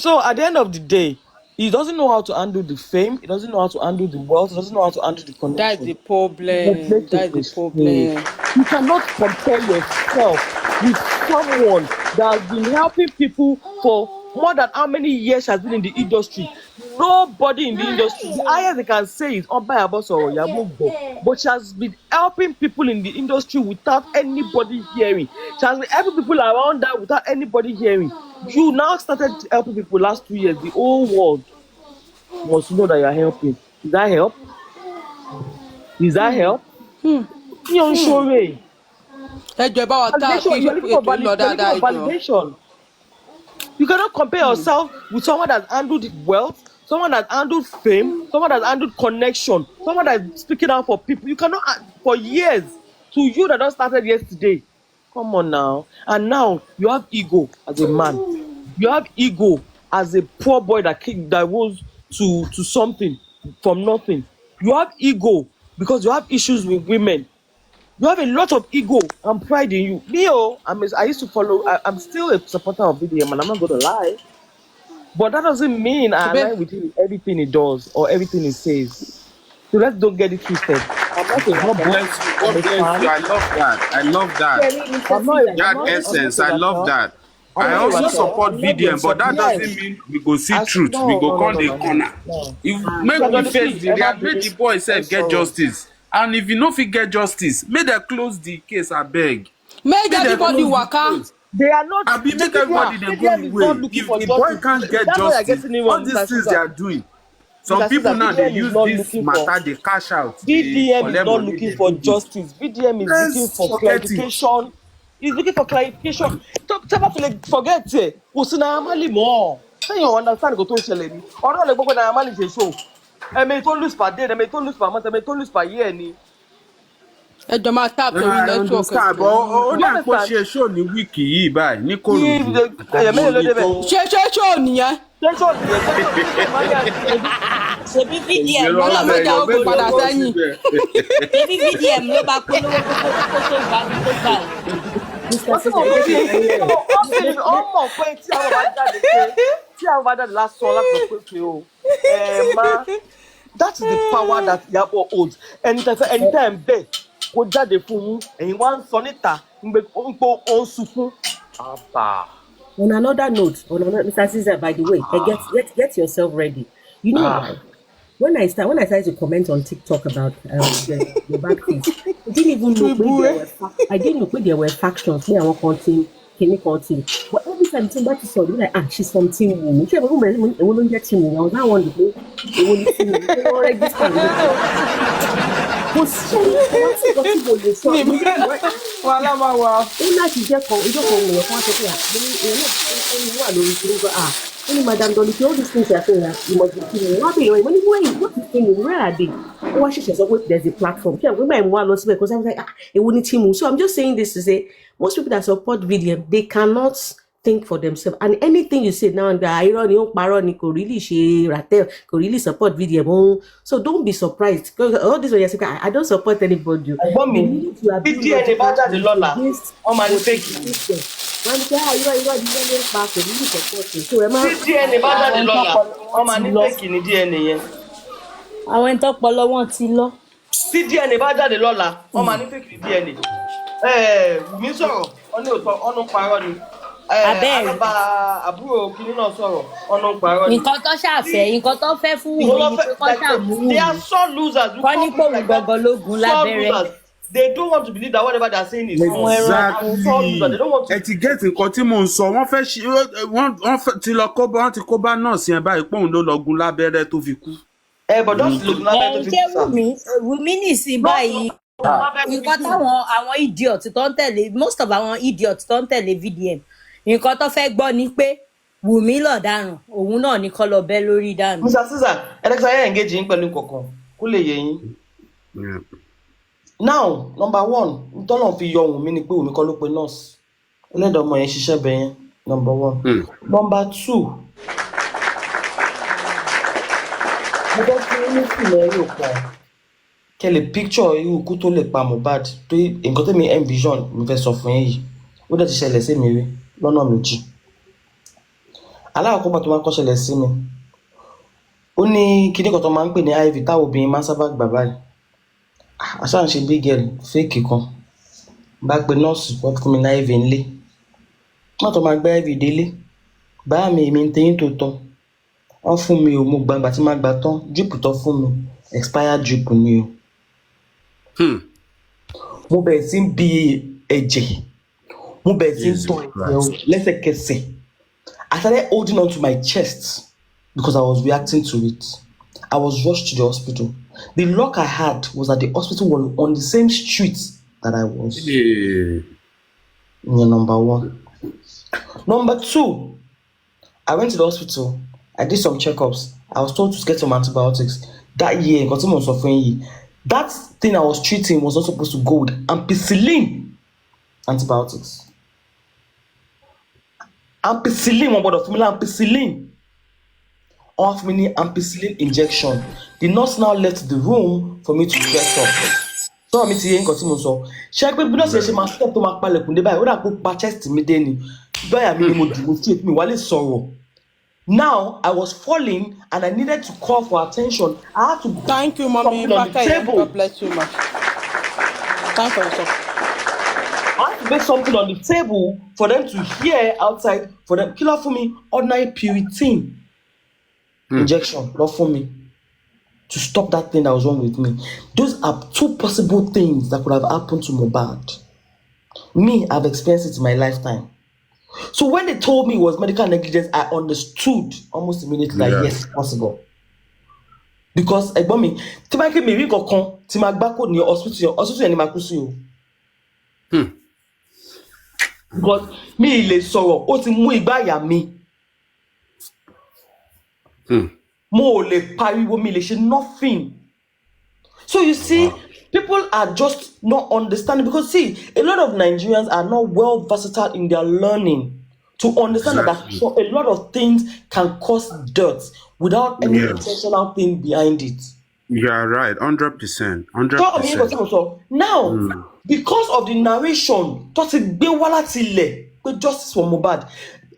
So at the end of the day, he doesn't know how to handle the fame. He doesn't know how to handle the wealth. He doesn't know how to handle the That's the connection. problem. Make it That's the mistake. problem. You cannot compare yourself with someone that has been helping people for more than how many years has been in the industry. Nobody in the industry, the highest they can say is Oba Aboso or Yamugbo, but she has been helping people in the industry without anybody hearing. She has been helping people around her without anybody hearing. You now started helping people last 2 years. The whole world must know that you are helping. Is that help? Is that help? You're sure. Ẹ jọ̀ọ́ ẹ bá wa tá kí Validation. You're looking for ètò yìí lọ you're looking dáadáa for ẹ jọ̀ọ́. validation. You cannot compare yourself with someone that's handled wealth, someone that's handled fame, someone that's handled connection, someone that's speaking out for people. You cannot for years to you that just started yesterday. Come on now. And now you have ego as a man. You have ego as a poor boy that was to something from nothing. You have ego because you have issues with women. You have a lot of ego and pride in you. Me, I used to follow. I'm still a supporter of VDM, and I'm not going to lie. But that doesn't mean I Ṣebí align with him in everything he does or everything he says. So let's don't get it twisted. I'm not a God hater. bless you. I'm God a bless you. fan. I love that. I love that. I'm not. That essence. I love that. I'm I not a also rapper. support I'm not being VDM, but that yes. doesn't mean we go see As truth. We no, go no, no, come no, the no, no, corner. no. If make we Please, face the Emma, make the boy I'm self get sorry. justice. And if you no fit get justice, make them close the case, abeg. Make Make them everybody close the waka. case. They are not. Abi The make everybody dey go BDM im is not way. looking If for the boy justice. can't get That's why you're justice, getting it all wrong, these Mr. things they Caesar. are doing. Some Mr. people Caesar, now they BDM is use not this looking for. matter, they cash out, they BDM is collect not money, looking they for do this. justice. BDM is looking Let's for forget it. clarification. He's looking for clarification. Tell me, forget it. Kò sí Naira Marley mọ́. Sẹ́yìn ò understand nǹkan tó ń ṣẹlẹ̀ ni. Ọ̀rọ̀ lè gbọ́ pé Naira Marley ṣe show. Ẹ̀mí tó lose per day, ẹ̀mí tó lose per month, ẹ̀mí tó lose per year ni. Ẹ jọ̀ọ́ máa tap torí I network understand, but ètò yìí. ó You dà pé ó understand? ṣe show ní wíìkì yìí báyìí ní Ní Kòròdú. ẹ̀yẹ̀ mélòó ló Ní débẹ̀? tó Ṣé ò nìyẹn? Ṣé show nìyẹn? Ṣé Marley àti ṣebí VDM ló Ọlọ́run lọ má ìgbéròlẹ̀ jẹ́ èèyàn ó gbé mélòó padà lọ sẹ́yìn. síbẹ̀. ṣebí VDM ló bá polówó kó tó gba bí tó gbà o. Mr. wọ́n sì Caesar, mọ̀ let pé me tell ó mọ̀ pé tí àwọn bá jáde pé tí àwọn bá jáde lásán láti sọ pé pé o má that is the power that Iyabo holds ẹni tẹ́ ń bẹ̀ kó jáde fún yín ẹ̀yin wá ń sọ níta ń pé ó ń sunkún. Àbà. on another note, Mr. Caesar, by the way, get yourself ready. You know why? When I started to comment on TikTok about the bad things, I didn't even know where there were factions. Me, I want continue, can you continue? But every time somebody saw me, like, she's from Team Woo. She won't get Team Woo. I was not one to go. They won't see me. They won't register. Kò sí wọ́n sì lọ sí gbòòlè sọ Wàhálà máa wà. ó láti jẹ́ kan ìjókòó ènìyàn kan sọ pé èèyàn náà ẹni wà lórí tí ó gbọ́ ó ní madam dolly all these things are saying you must be kidding wọ́n á bèèrè wọ́n ní wait what is saying where are they ó wá ṣẹ̀ṣẹ̀ sọ pé there is a platform ṣé àwọn ìgbà ìmú wa lọ síbẹ̀ kó sábà èwo ni team so I'm just saying this to say most people that support VDM they cannot think for themselves and anything you say now and then irọ́ ni ó parọ́ ni kò really ṣe ratel kò really support VDM so don't be surprised because all this way you say I don't support anybody. Ẹ̀gbọ́n mi BDN bá jáde lọ́la wọ́n máa ní fake ni. wọ́n ní pé irọ́ ni wọ́n lè pa kò really support so ẹ má. BDN bá jáde lọ́la wọ́n máa ní fake ni DNA yẹn. àwọn ẹni tó pọlọ wọn ti lọ. BDN bá jáde lọ́la wọ́n máa ní fake ni DNA. Mi sọ̀rọ̀ wọ́n ní òótọ́ ọ̀nà parọ́ ni. Àbẹ́ẹ̀rẹ̀ àbúrò kìnìún náà sọ̀rọ̀ ọ̀nà parọ́ ni. nǹkan tó ṣàfẹ́ nǹkan tó fẹ́ fún Wùmí ni pé kọ́ ṣàmú Wùmí. They are sore losers. kọ́ ní pé òun gangan lógun lábẹ́rẹ́. They don't want to believe that whatever they are saying is wrong. Exactly. They don't want to. Ẹ ti get nǹkan tí mò ń sọ wọ́n fẹ́ ṣe wọ́n ti lọ kó bá wọ́n ti kó bá nọ́ọ̀sì yẹn báyìí pé òun ló lọ gun lábẹ́rẹ́ tó fi kú. But don't look lábẹ́rẹ́ tó fi ṣé kú. Wùmí nìsín báyìí nǹkan táwọn àwọn idiot tó ń tẹ̀lé most of àwọn idiot tó ń tẹ̀lé VDM nǹkan tó fẹ́ gbọ́ ni pé Wùmí lọ̀daràn òun náà ní kọ́ lọ bẹ́ lórí dànù. Mr. Caesar ẹ̀rẹ́sà engage yín pẹ̀lú kankan kó lè yẹ yín. Now number one ntọ́nà fi yọ Wùmí ni pé Wùmí kọ́ ló pe nurse ẹlẹ́dàá ọmọ yẹn ṣiṣẹ́ bẹ̀ yẹn number one. Number two mo fẹ́ fún yín ní scenario kan kẹ́ lè picture irú ikú tó lè pa Mohbad tó nǹkan tó mi envision mo fẹ́ sọ fún yín yìí ó dẹ̀ ti ṣẹlẹ̀ sí mi rí lọ́nà méjì. Alákọ̀ọ́kọ́ bá tó máa kọ́ṣẹlẹ̀ sí mi. Ó ní kíní kan tó máa ń pè ní IV táwọn obìnrin máa ń sábà gbà báyìí. Àṣà ń ṣe big girl fake kan. Bá pe nọ́ọ̀sì wọ́n fún mi ní IV ńlé. Wọ́n tó máa gbé IV délé. Bá mi èmi ń tẹyín tó tán. Wọ́n fún mi ò mo gbàgbà tí máa gbà tán. Drip tó fún mi expired drip ni o. Mo bẹ̀rẹ̀ sí ń bi ẹ̀jẹ̀. Mo bẹ̀rẹ̀ sí ń tọ́ ẹ̀jẹ̀ lẹ́sẹ̀kẹsẹ̀. I started holding on to my chest because I was reacting to it. I was rushed to the hospital. The luck I had was that the hospital was on the same street that I was. Yeah. Number one. Number two, I went to the hospital. I did some checkups. I was told to get some antibiotics. That year, that thing I was treating was not supposed to go with ampicillin antibiotics. Ampicillin, one bottle of ampicillin. Off me ampicillin injection. The nurse now left the room for me to dress up. So I'm saying, so check me because she must step to my pallet. Chest me now I was falling and I needed to call for attention. I had to Thank you, mommy. on the table. God bless you, ma. Thank you, sir. I had to make something on the table for them to hear outside. For them, kill off for me ordinary Puritan injection, not for me, to stop that thing that was wrong with me. Those are two possible things that could have happened to Mohbad. Me, I've experienced it in my lifetime. So when they told me it was medical negligence, I understood almost immediately that yes, it's possible. Because ẹ̀gbọ́n mi, tí máa kí mi rí kankan tí máa gbá kò ní hospital yẹn ni máa kú sí o. Because mi lè sọ̀rọ̀, ó ti mú igbá àyà mi. Mo ò lè pariwo, mi lè ṣe nothing. So you see, people are just not understanding because see, a lot of Nigerians are not well versatile in their learning to understand that a lot of things can cause death without any intentional thing behind it. You are right, 100%. 100%. So now, because of the narration, justice for Mohbad,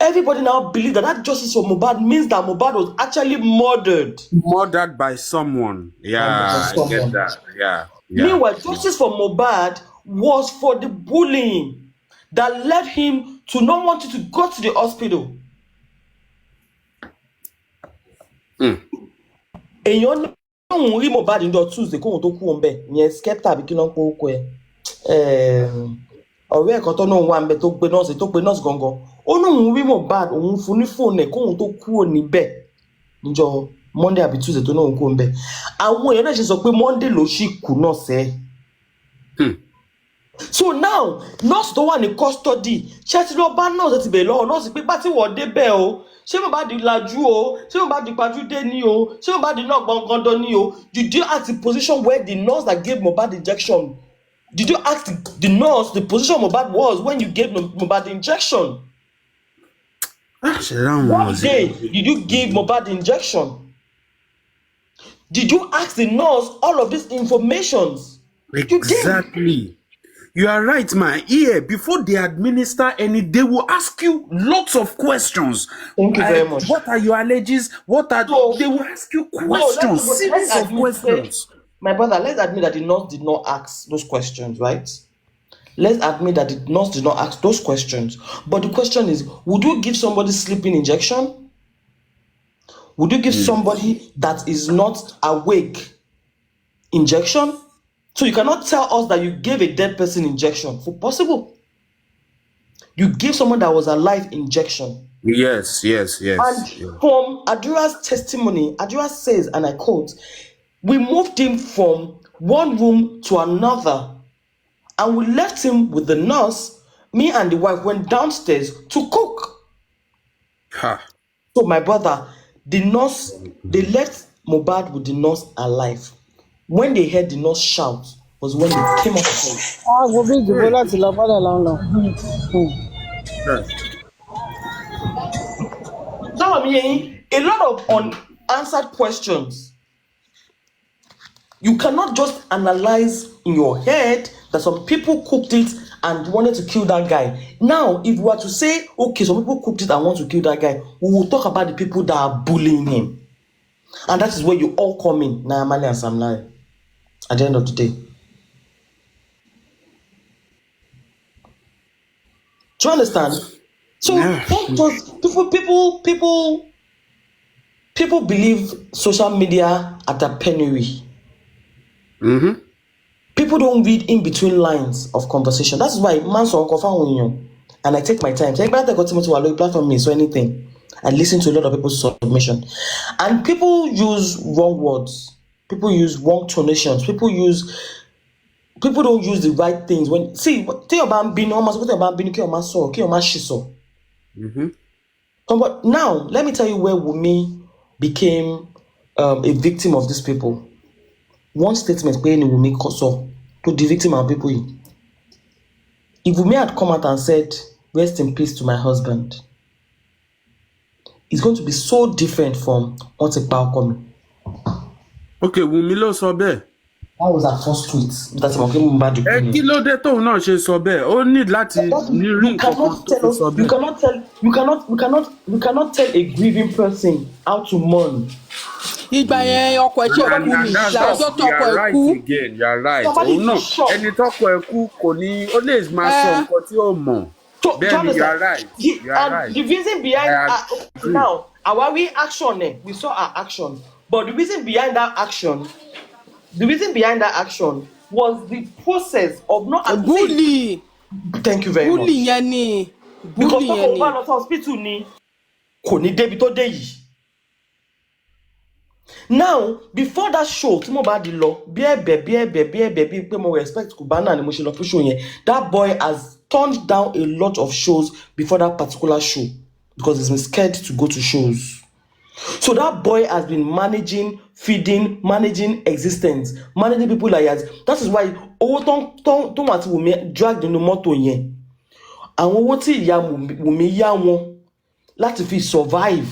everybody now believes that justice for Mohbad means that Mohbad was actually murdered. Murdered by someone. Yeah, I get that. Yeah. Meanwhile, justice for Mohbad was for the bullying that led him to not wanting to go to the hospital. Èèyàn náà ń rí Mohbad ní Tuesday kóhun tó kú ọ̀nbẹ ìyẹn skepta àbí kí ló ń pọ̀ ókó ẹ̀ ọ̀rẹ́ ẹ̀kan tó náà wà ń bẹ tó pe nọ́ọ̀sì gangan ó náà ń rí Mohbad òun fún ní fóònù ẹ̀ kóhun tó kú níbẹ̀ níjọ́ Monday àbí Tuesday tó náà ń kú ọ̀nbẹ àwọn èèyàn náà ṣe sọ pé Monday ló ṣì kú náà sẹ́. So now nurse tó wà ní custody ṣé ti lọ bá nurse ti bẹ̀rẹ̀ lọ́wọ́ nurse pé bá ti wọ̀ débẹ̀ o ṣé Mohbad lajú o ṣé Mohbad pàjúdé ní o ṣé Mohbad náà gbọ̀ngàndán ní o. Did you ask the position where the nurse that gave Mohbad injection, did you ask the nurse the position Mohbad was when you gave Mohbad the injection? What day did you give Mohbad the injection? Did you ask the nurse all of these informations? Exactly. You are right, man. Here, before they administer any, they will ask you lots of questions. Thank you very much. What are your allergies? They will ask you questions, series of questions. My brother, let's admit that the nurse did not ask those questions, right? Let's admit that the nurse did not ask those questions. But the question is, would you give somebody sleeping injection? Would you give somebody that is not awake injection? So you cannot tell us that you gave a dead person injection. For possible. You gave someone that was alive injection. Yes. And from Adura's testimony, Adura says, and I quote, we moved him from one room to another and we left him with the nurse. Me and the wife went downstairs to cook. So my brother, the nurse, they left Mohbad with the nurse alive. When they heard the nurse shout was when they came up to him. A lot of unanswered questions. You cannot just analyze in your head that some people cooked it and wanted to kill that guy. Now, if we were to say, okay, some people cooked it and want to kill that guy, we will talk about the people that are bullying him. And that is where you all come in, Nayamali and Sam Larry, at the end of the day. Do you understand? So people believe social media at a penury. Mm-hmm. People don't read in between lines of conversation. That's why man so confirm and I take my time. Take to platform me, so anything. I listen to a lot of people's submission. And people use wrong words. People use wrong tonations. People don't use the right things. When see, but now let me tell you where Wumi became a victim of these people. One statement paying Wumi Koso to the victim of people. If Wumi had come out and said, "Rest in peace to my husband," it's going to be so different from what's about coming. Okay, Wumi lo sọ bẹ́ẹ̀. That was our first tweet. That's about Mohbad. Kí ló dé tóun náà ṣe sọ bẹ́ẹ̀? Ó need láti ní rí nǹkan tó sọ bẹ́ẹ̀. You cannot tell a grieving person how to mourn. Ìgbà yẹn ọkọ ẹ̀ ṣe kú ni ìdájọ́ tó ọkọ ẹ̀ kú. You are right. Òun náà ẹni tọ́kọ ẹ̀ kú kò ní ó lè máa sọ nǹkan tí ó mọ̀. Then you are right. You are right. The reason behind now our reaction, we saw our action, but the reason behind that action was the process of not bully. Thank you very much. Bully yẹn ni. Because tọkọ bá lọ sí hospital ni kò ní débi tó dé yìí. Now, before that show, tí mo bá di lọ, bí ẹ̀bẹ̀ pé mo respect Cubana ni mo ṣe lọ fún show yẹn. That boy has turned down a lot of shows before that particular show because he's been scared to go to shows. So that boy has been managing, feeding, managing existence, managing people like that. That is why owó tó wà tí Wùmí drag nínú mọ́tò yẹn. Àwọn owó tí ìyá Wùmí yá wọn láti fi survive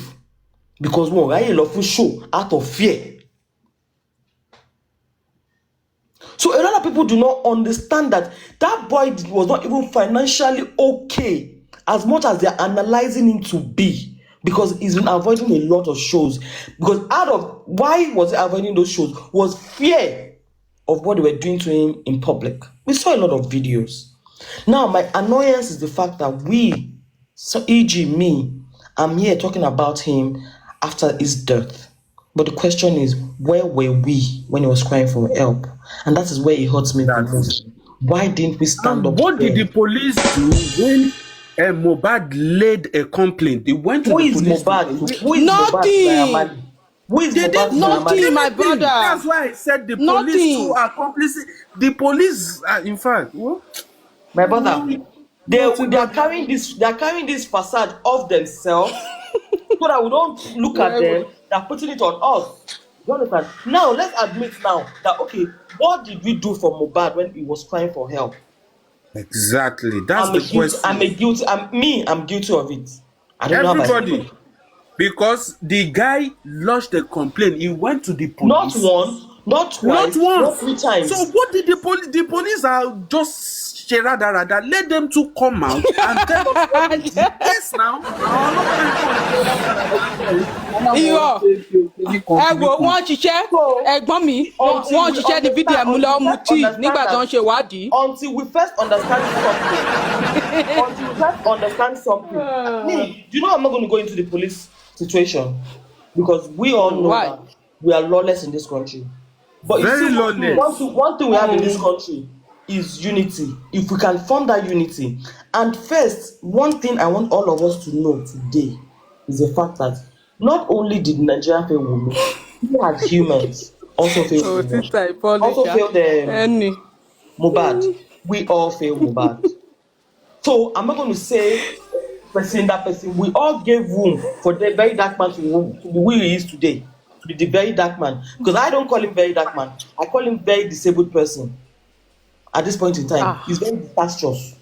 because wọn ráyè lọ fún show out of fear. So a lot of people do not understand that boy was not even financially okay as much as they're analyzing him to be. Because he's been avoiding a lot of shows. Because why was he avoiding those shows? Was fear of what they were doing to him in public. We saw a lot of videos. Now, my annoyance is the fact that e.g. me, I'm here talking about him after his death. But the question is, where were we when he was crying for help? And that is where it hurts me the most. Why didn't we stand up? What did the police do when Mohbad laid a complaint? They went to the police. Who is Nothing. Who is they did nothing, my brother. That's why I said the police too are complicit. The police, in fact, what? My brother, they are carrying this facade of themselves so that we don't look at them. They're putting it on us. You understand? Now let's admit now that okay, what did we do for Mohbad when he was crying for help? Exactly. That's the question. I'm guilty of it. I don't know everybody. Because the guy lodged a complaint. He went to the police. Not once, not twice, not 3 times. So what did the police? The police are just rada. Let them to come out and tell us what it is. Yes, now. Wọ́n ṣiṣẹ́ ẹ̀gbọ́n mi wọ́n ṣiṣẹ́ ní fídíò ẹ̀mú lọ́wọ́ mu tíì nígbà tó ń ṣe wádìí. Until we first understand something. Me, you know I'm not going to go into the police situation because we all know that we are lawless in this country. But very lawless. One thing we have in this country is unity. If we can form that unity. And first, one thing I want all of us to know today is the fact that not only did Nigeria fail women, we as humans also failed women. Also failed Mohbad. We all failed Mohbad. So I'm not going to say that person. We all gave room for the very dark man to be who he is today. To be the very dark man. Because I don't call him very dark man. I call him very disabled person. At this point in time, he's very disastrous.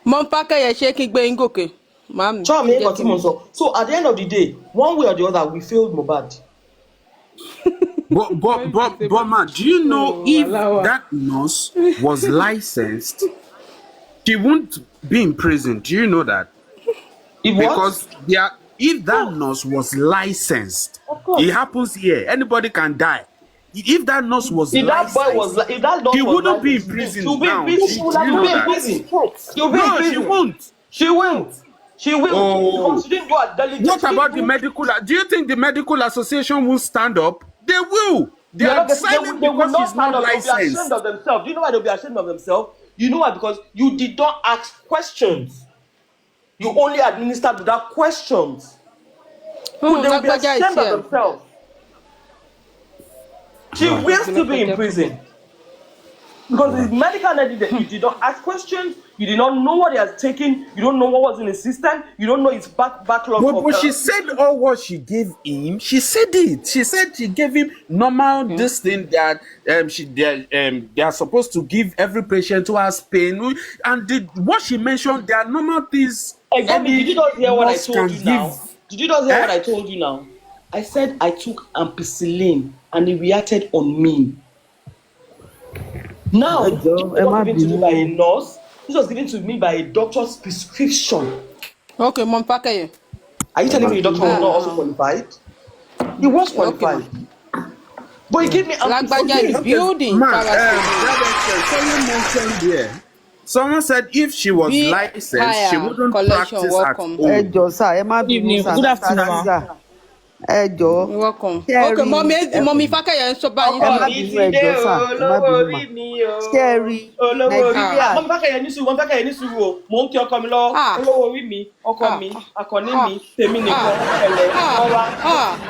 So at the end of the day, one way or the other, we failed Mohbad. But man, do you know if that nurse was licensed She won't be in prison. Do you know that? If what? Because if that nurse was licensed, Of course. it happens here. Anybody can die. If that nurse was If that boy was, licensed, if that she nurse was wouldn't be like, in prison she'll be in now. prison. Do She'll you be know in that? prison. She'll be in No, she prison. won't. She will. She will. Oh. Because she didn't do her diligence. What She didn't about the do- medical? Do you think the medical association will stand up? They will. They They are are not, silent they will because not she's stand not up. They'll be ashamed licensed. of themselves. Do you know why they'll be ashamed of themselves? You know why? Because you did not ask questions. You only administered without questions. So they will be Lágbájá ashamed of ìṣe. themselves. She Wow. will still be in prison. Because the medical evidence, you did not ask questions, you did not know what he has taken, you don't know what was in his system, you don't know his backlog But of she said all what she gave him. She said it. She said she gave him normal this thing that they are supposed to give every patient who has pain. And what she mentioned, there are normal things Exactly. Did you any not hear what I nurse told can you give. now? Did you not hear what Eh? I told you now? I said I took ampicillin and he reacted on me. Now, this was given to me by a nurse. This was given to me by a doctor's prescription. Okay, Mom Fakeye. Are you telling me the doctor was not also qualified? He was Okay, qualified. But he gave me Lágbájá in the ampicillin. building. Man, Farasi. someone mentioned there. Someone said if she was Big licensed, she higher wouldn't collection. practice at Welcome. home. jọ sá ẹ má Good bínú evening. sá Good afternoon, ma. sá jọ Welcome. ṣé ẹ Okay, rí Mommy Fakeye ń sọ báyìí. ẹ má Ọkọ mi bínú ti ẹ dé jọ sá o, ẹ má olówó bínú mà orí mi o. ṣé ẹ rí Olówó orí mi. Nàìjíríà Mo fẹ́ kẹ́yẹ ní sùúrù, mo fẹ́ kẹ́yẹ ní sùúrù o. Mò ń kí ọkọ mi lọ́wọ́. Olówó orí mi, ọkọ mi, àkànní mi, tèmi nìkan, pẹ̀lẹ́, ọwá,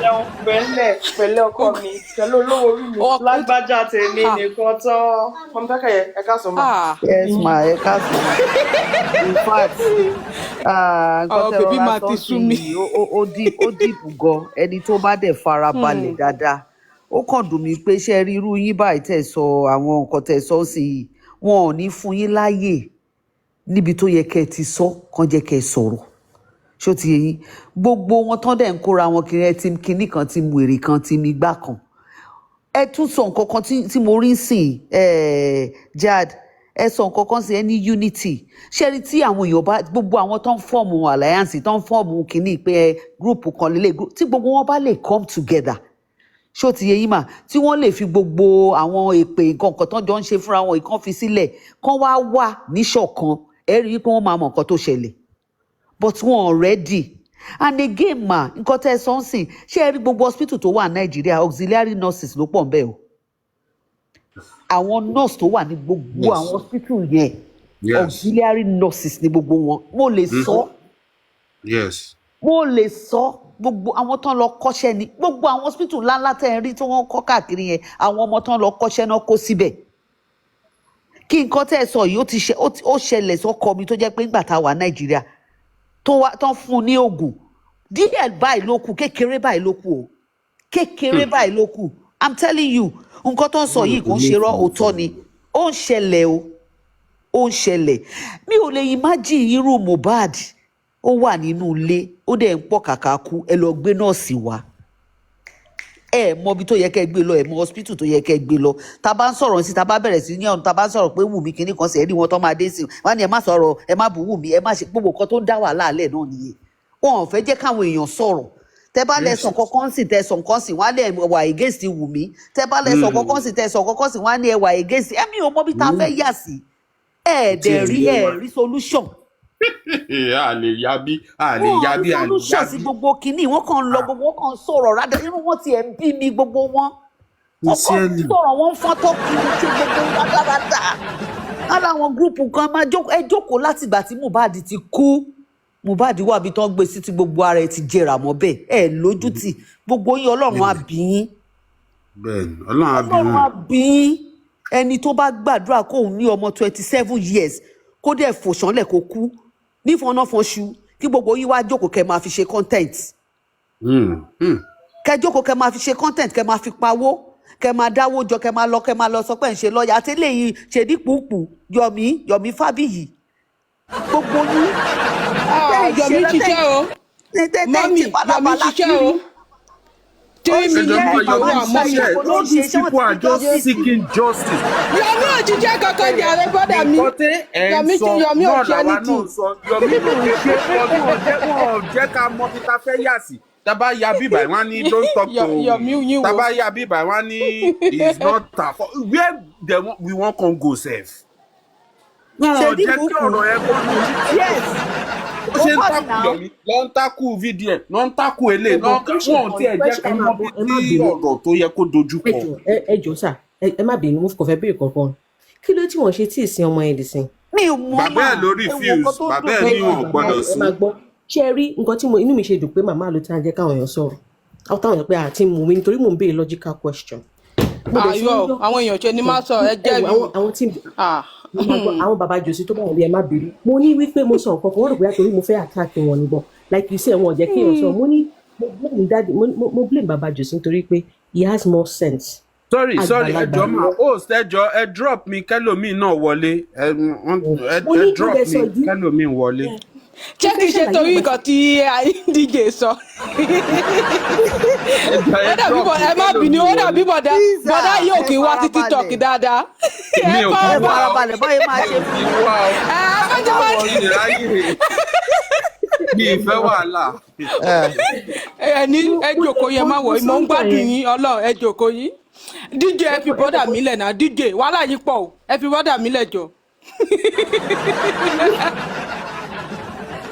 jẹun, pẹ̀lẹ́ ọkọ mi, pẹ̀lú olówó orí mi, lágbájá tèmi nìkan tán. Mo fẹ́ kẹ́yẹ ẹ̀ka sọ mọ́. yes ma ẹ káàsán in fact nǹkan Àwọn tẹ bèbí rọra máa sọ ti sí sú mi. i ó dìpù gan ẹni tó bá dẹ̀ fara balẹ̀ dáadáa ó kàn dùn mí pé ṣé ẹ rí irú yín báyìí tẹ̀ sọ àwọn nǹkan tẹ̀ sọ sí i wọn ò ní fún yín láàyè níbi tó yẹ kẹ́ ẹ ti sọ kàn jẹ́ kẹ́ ẹ sọ̀rọ̀ ṣó ti yẹ yín gbogbo wọn tán dẹ̀ ń kóra wọn kiri ẹ ti kinní kan ti mú èrè kan ti mi gbá kan ẹ tún sọ nǹkan kan tí mo rí sìn Jad ẹ sọ nǹkan kan sí ẹ ní unity ṣé rí tí àwọn èèyàn bá gbogbo àwọn tó ń fọ́ọ̀mù alliance tó ń fọ́ọ̀mù kínní pé gúrùpù kan lélẹ̀ tí gbogbo wọn bá lè come together ṣó ti yẹ yín mà tí wọ́n lè fi gbogbo àwọn èpè nǹkan kan tó jọ ń ṣe fúnra wọn ìkan fi sílẹ̀ kán wá níṣọ̀kan ẹ rí i pé wọ́n máa mọ nǹkan tó ṣẹlẹ̀ but wọn ò ready and again ma nǹkan tẹ́ ẹ sọ ń sìn ṣé ẹ rí gbogbo hospital tó wà ní Nàìjíríà auxiliary nurses ló pọ̀ ń bẹ̀ o àwọn nurse tó wà ní gbogbo àwọn hospital yẹn auxiliary nurses ní gbogbo wọn mo lè sọ mo lè sọ gbogbo àwọn tán lọ kọ́ṣẹ́ ni gbogbo àwọn hospital ńláńlá tẹ́ ẹ rí tí wọ́n kọ́ káàkiri yẹn àwọn ọmọ tán lọ kọ́ṣẹ́ náà kó síbẹ̀ kí nǹkan tẹ́ ẹ sọ yìí ó ṣẹlẹ̀ sọ́kọ mi tó jẹ́ pé ńgbà tá a wà Nàìjíríà tán fún un ní oògùn díẹ̀ báyìí ló kù kékeré báyìí ló kù o kékeré báyìí ló kù I'm telling you nǹkan tó ń sọ yìí kò ń ṣe rọ òótọ́ ni ó ń ṣẹlẹ̀ o ó ń ṣẹlẹ̀ mi ò lè imagine irú Mohbad ó wà nínú ilé ó dẹ̀ ń pọ̀ kàkà kú ẹ lọ gbé nọ́ọ̀sì wá ẹ mọ ibi tó yẹ kẹ́ gbé lọ ẹ mọ hospital tó yẹ kẹ́ gbé lọ tá bá ń sọ̀rọ̀ sí tá bá bẹ̀rẹ̀ sí ní ọ̀nà tá bá ń sọ̀rọ̀ pé Wùmí kinní kan sì ẹ rí wọn tó máa dé sí wọn ni ẹ má sọ̀rọ̀ ẹ má bú Wùmí ẹ má ṣe gbogbo nǹkan tó ń dá wàhálà alẹ́ náà nìyẹn wọn ò fẹ́ jẹ́ káwọn èèyàn sọ̀rọ̀ tẹ bá lẹ sọ kankan sí tẹ sọ nǹkan sí wọn á lẹ wà against Wùmí tẹ bá lẹ sọ kankan sí tẹ sọ kankan sí wọn á ní ẹ wà against ẹmí ò mọ bí tá a fẹ́ yà sí dẹ̀ rí solution a lè yabi solution sí gbogbo kinní wọn kàn ń lọ gbogbo wọn kàn ń sọ̀rọ̀ rádà irú wọn tiẹ̀ ń bí mi gbogbo wọn kàn ń sọ̀rọ̀ wọn ń fọ́tọ́ kiri tí gbogbo wọn dáadáa aláwọn gúrùpù kan máa jókòó láti ìgbà tí Mohbad ti kú Mohbad wà bí tán gbé sí ti gbogbo ara ẹ ti jẹrà mọ́ bẹ́ẹ̀ ẹ lójú tì gbogbo yín Ọlọ́run á bí yín Ọlọ́run á bí yín ẹni tó bá gbàdúrà kóun ní ọmọ 27 years kó dẹ̀ fòṣánlẹ̀ kó kú nífọ̀nàfọ̀ṣù kí gbogbo yín wá jókòó kẹ́ máa fi ṣe content kẹ́ jókòó kẹ́ máa fi ṣe content kẹ́ máa fi pawó kẹ́ máa dáwó jọ kẹ́ máa lọ sọ pé ń ṣe lọ́ọ̀yà àtẹ́lẹ̀ yìí ṣèdí pùpù Yọ̀mí Fábíyì gbogbo yín Yọ̀mí ṣiṣẹ́ o mọ́mì Yọ̀mí ṣiṣẹ́ o 3 million people wà mọ́ mi. All these people are just seeking justice. Yomi òjíṣẹ́ kankan di ààrẹ brọ́dà mi. Yomi ò ṣe anything. Yomi ló ń ṣe wọn jẹ́ ká mọ bí ta fẹ́ yà sí. Taba ya bíbà wọ́n ní don't talk to me. Taba ya bíbà wọ́n ní is not tough. Where we wan come go sef? Wọ́n jẹ́ kí ọ̀rọ̀ ẹ kọ́ ní yes. Ó ṣe ń takù Yomi, lọ ń takù VDM, lọ ń takù èlé, wọ́n ti ẹ̀ jẹ́ ká mọ bí ọ̀rọ̀ tó yẹ kó dojú kọ. Ẹ jọ̀ọ́ sà, ẹ má bínú, mo kàn fẹ́ béèrè kankan. Kí ló tí wọ́n ṣe tí ì sin ọmọ ẹ̀ dì sin? Mi ò mọ̀ bàbá ẹ̀ ló refuse, bàbá ẹ̀ ní wọn gbọ́dọ̀ sí. Ẹ máa gbọ́, ṣé ẹ rí nǹkan tí inú mi ṣe dùn pé màmá ló ti ń jẹ́ káwọn èèyàn sọ̀rọ̀. Àwọn táwọn èèyàn pé àti mú mi nítorí mò ń béèrè logical question. Ayọ̀, àwọn èèyàn ṣe ni máa sọ ẹ jẹ́ mi. Àwọn tí àwọn bàbá jòsí tó bá wọn bí ẹ má bèrè mo ní wípé mo sọ nǹkan kan wọn rò bóyá torí mo fẹ́ attack wọn níbọn like you say wọn ò jẹ́ kí èèyàn sọ mo ní mo blame bàbá jòsí nítorí pé he has more sense. sorry ẹjọ ma host ẹ drop mi kẹlòmíì náà wọlé ẹ drop mi kẹlòmíì wọlé. Ṣé kìí ṣe torí nǹkan tí DJ sọ? Ó dàbí ẹ má bínú, ó dàbí bọ̀dá yóò kí wá sí TikTok dáadáa. Mi ò kí wá farabalẹ̀ báyìí máa ṣe fún mi ìfẹ́ wàhálà. Ní ẹ jókòó yẹn máa wọ̀ ìmọ̀ ń gbádùn yín Ọlọ́run ẹ jókòó yín. DJ ẹ fi bọ́dà mi lẹ̀ náà DJ wàhálà yín pọ̀ o ẹ fi bọ́dà mi lẹ̀ jọ.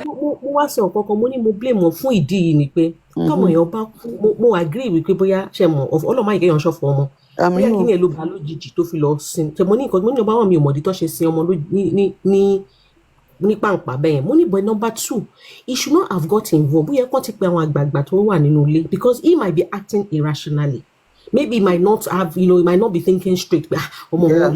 Mo wá sọ nǹkan kan mo ní mo blame wọn fún ìdí yìí ni pé káwọn èèyàn bá mo agree wípé bóyá ṣe mọ ọlọ́mọ àyíké èèyàn ṣọ̀fọ̀ ọmọ bóyá kí ni ẹ ló bá lójijì tó fi lọ sin ṣe mo ní nǹkan mo ní ọba wọn mi ò mọ̀dí tó ṣe sin ọmọ ní pàǹpà bẹ́ẹ̀ mo ní boy number 2 he should not have got involved bóyá kán ti pe àwọn àgbààgbà tó wà nínú ilé because he might be acting irrationally maybe he might not have he might not be thinking straight pé ọmọ wọn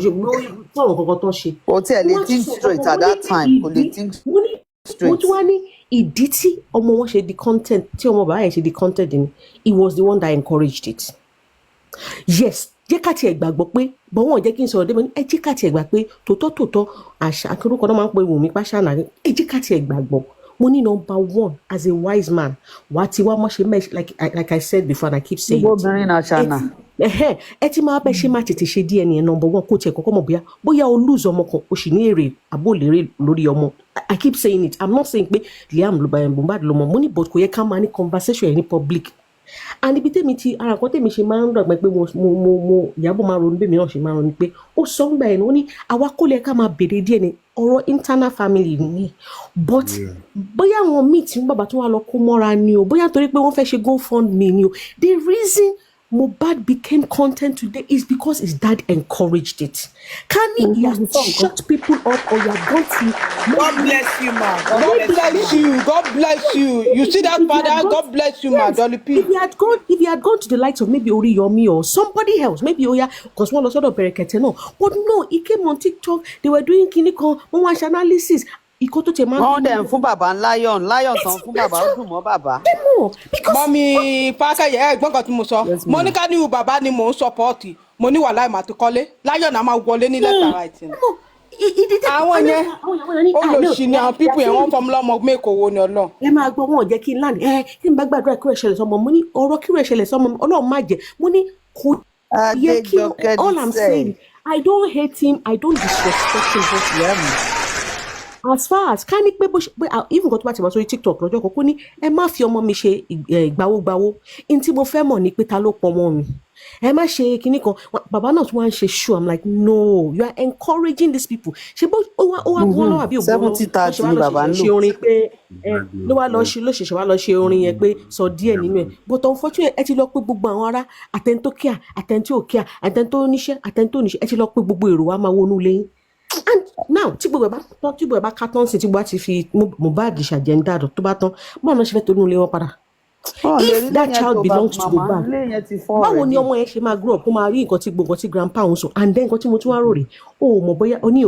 fọwọ́n kankan tó ṣe. kò tí ẹ lè think straight at that time kò lè think straight. mo tún wá ní ìdí tí ọmọ wọn ṣe di content tí ọmọ bàbá yẹn ṣe di content ni he was the one that encouraged it. Yes jẹ́ ká tiẹ̀ gbàgbọ́ pé bọ́ wọn jẹ́ kí n sọ̀rọ̀ dé mọ́ ní ẹ jẹ́ ká tiẹ̀ gbà pé tòótọ́ àṣà akérúkọ náà máa ń pe Wùmí Pàṣánà ẹ jẹ́ ká tiẹ̀ gbàgbọ́ mo ní number 1 as a wise man wàá ti wá mọ́ṣẹ́ mẹ́ṣẹ́ like I said before and I keep saying it. Obìnrin náà ṣànà. Ẹ ti máa bẹ́ ṣe máa tètè ṣe díẹ̀ nìyẹn number 1 kó tiẹ̀ kọ́kọ́ mọ̀ bóyá o lose ọmọ kan o sì ní èrè àbó lérè lórí ọmọ. I keep saying it I'm not saying pé Liam ló bá yẹn Mohbad lọ́mọ mo ní but kò yẹ ká máa ní conversation yẹn ní public. And ibi tèmi ti ara nǹkan tèmi ṣe máa ń dàgbà pé mo Ìyábọ̀ máa ronú bẹ́ẹ̀ mi náà ṣe máa ronú pé ó sọ ń gbà ẹ̀ ní ó ní àwa kó lè ká máa bèrè díẹ̀ ní ọ̀rọ̀ internal family ni but bóyá àwọn míì tí bàbá tó wà lọ kó mọ́ra ni o bóyá torí pé wọ́n fẹ́ ṣe GoFundMe ni o the reason Mohbad became content today is because his dad encouraged it. Can he has shut people up or you have gone to... God bless you, ma. God bless you. God bless you. You see that, father? God bless you, ma. Dolly P. If he had gone to the likes of maybe Oriyomi or somebody else, maybe Oya, because one was sort of Berekete, no. But no, he came on TikTok, they were doing clinical, one analysis. Wọ́n dẹ̀ ń fún bàbá lion tán fún bàbá ó dùn mọ́ bàbá. Mọ́mí Fákẹ́yẹ ẹ̀gbọ́n kan tí mo sọ mo ní ká ní bàbá ni mò ń sọpọ́ọ̀tì mo ní wàhálà ìmọ̀ àti kọ́lé lion náà máa wọlé ní lẹ́tà ráìtì. Àwọn yẹn olóṣì ni àwọn pípù yẹn wọ́n fọmú lọ́mọ mẹ́kọ̀ọ́ ni ọlọ́. Ẹ máa gbọ́ wọn ò jẹ́ kí n láǹdì kí n bá gbàdúrà kí rẹ̀ ṣẹlẹ̀ sọmọ mo ní ọ̀rọ̀ kí rẹ̀ ṣẹlẹ̀ sọmọ Ọlọ́run má jẹ́ mo ní kò yẹ kí all I'm saying I don't hate him I don't disrespect him just as far as ká ní pé even kan tó bá ti wá sórí TikTok lọ́jọ́ kan kó ní ẹ má fi ọmọ mi ṣe gbawógbawó in tí mo fẹ́ mọ̀ ni pé ta ló pọ̀ mọ́ mi ẹ má ṣe kinní kan bàbá náà tún wá ń ṣe show I'm like no you are encouraging these people ṣe bó ó wá wọ́n lọ́wọ́ àbí ògbó lọ́wọ́ ni bàbá ń lò ṣe orin pé ló wá lọ ṣe wá lọ ṣe orin yẹn pé sọ díẹ̀ nínú ẹ̀ but unfortunately ẹ ti lọ pé gbogbo àwọn ará àtẹ̀ntó kíá àtẹ̀ntó kíá àtẹ̀ntó níṣẹ́ àtẹ̀ntó níṣẹ́ ẹ ti lọ pé gbogbo èrò wa máa wọnú lẹ́yìn. And now tí gbogbo ẹ̀ bá ká tán sí tí gbogbo ti fi Mohbad ṣàjẹ́ndà tó bá tán báwo ni wọ́n ṣe fẹ́ tonú ilé wọn padà. If that child belongs to Mohbad báwo ni ọmọ yẹn ṣe máa grow up kó máa rí nǹkan tí gbogbo tí grandpa òun sọ and then nǹkan tí mo tún wá rò rè ó ní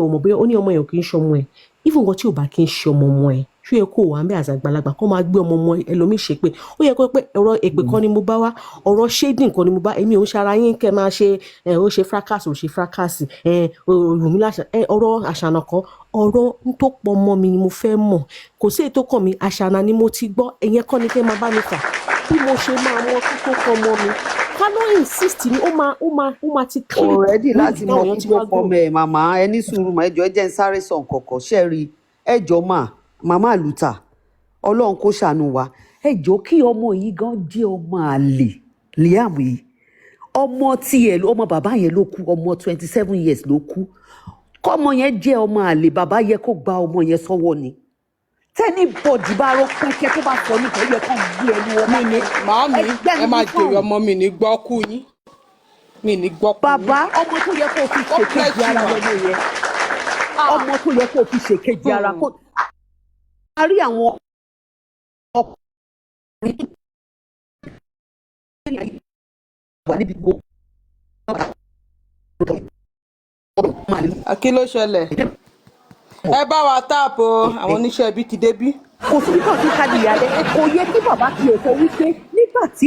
ọmọ yẹn kì í ṣọmọ ẹ̀ even nǹkan tí ò bá kì í ṣọmọ ọmọ ẹ̀ ṣó yẹ kó wà ń bẹ àzàgbàlagbà kó máa gbé ọmọ ẹlòmíì ṣépè ó yẹ kó pé ọ̀rọ̀ èpè kan ni mo bá wá ọ̀rọ̀ shading kan ni mo bá èmi ò ń ṣara yín kẹ́ máa ṣe ó ṣe fracas ó ṣe fracas Wùmí láṣà ọ̀rọ̀ àṣànà kan ọ̀rọ̀ tó pọ̀ mọ́ mi ni mo fẹ́ mọ̀ kò sí èyí tó kàn mí àṣànà ni mo ti gbọ́ ẹ̀yẹn kọ́ ni kẹ́ máa bá mi fà bí mo ṣe máa mọ tó kàn mọ́ mi ká ló insist ni ó máa ti click already láti mọ kókó pọmọ ẹ màmá ẹ ní sùúrù mà ẹjọ ẹ jẹ́ ń sáré sọ nǹkankan ṣe rí ẹjọ mà màmá àlùtà Ọlọ́run kó ṣàánú wa ẹjọ kí ọmọ yìí gan jẹ́ ọmọ àlè Liam yìí ọmọ tiẹ̀ ọmọ bàbá yẹn ló kú ọmọ 27 years ló kú kọ́mọ yẹn jẹ́ ọmọ àlè bàbá yẹ kó gba ọmọ yẹn sọ́wọ́ ni tẹ́ni bọ̀dì bá rọ pẹ́kẹ́ tó bá sọ nípa yẹ kó gbé ẹnu ọmọ mi ní màámi ẹ máa jèrè ọmọ mi ní gbọ́ kú yín mi ní gbọ́ kú yín. bàbá ọmọ tó yẹ kó fi ṣèkejì ara lọ́mọ yẹn ọmọ tó yẹ kó fi ṣèkejì ara kó a rí àwọn ọkùnrin wà níbi gbogbo kí ló ṣẹlẹ̀ ẹ bá wa táàpù àwọn oníṣẹ́ ibi ti débí. kò sí nígbà tí káàdì ìyá rẹ kò yẹ kí bàbá ti ẹ̀ sọ wípé nígbà tí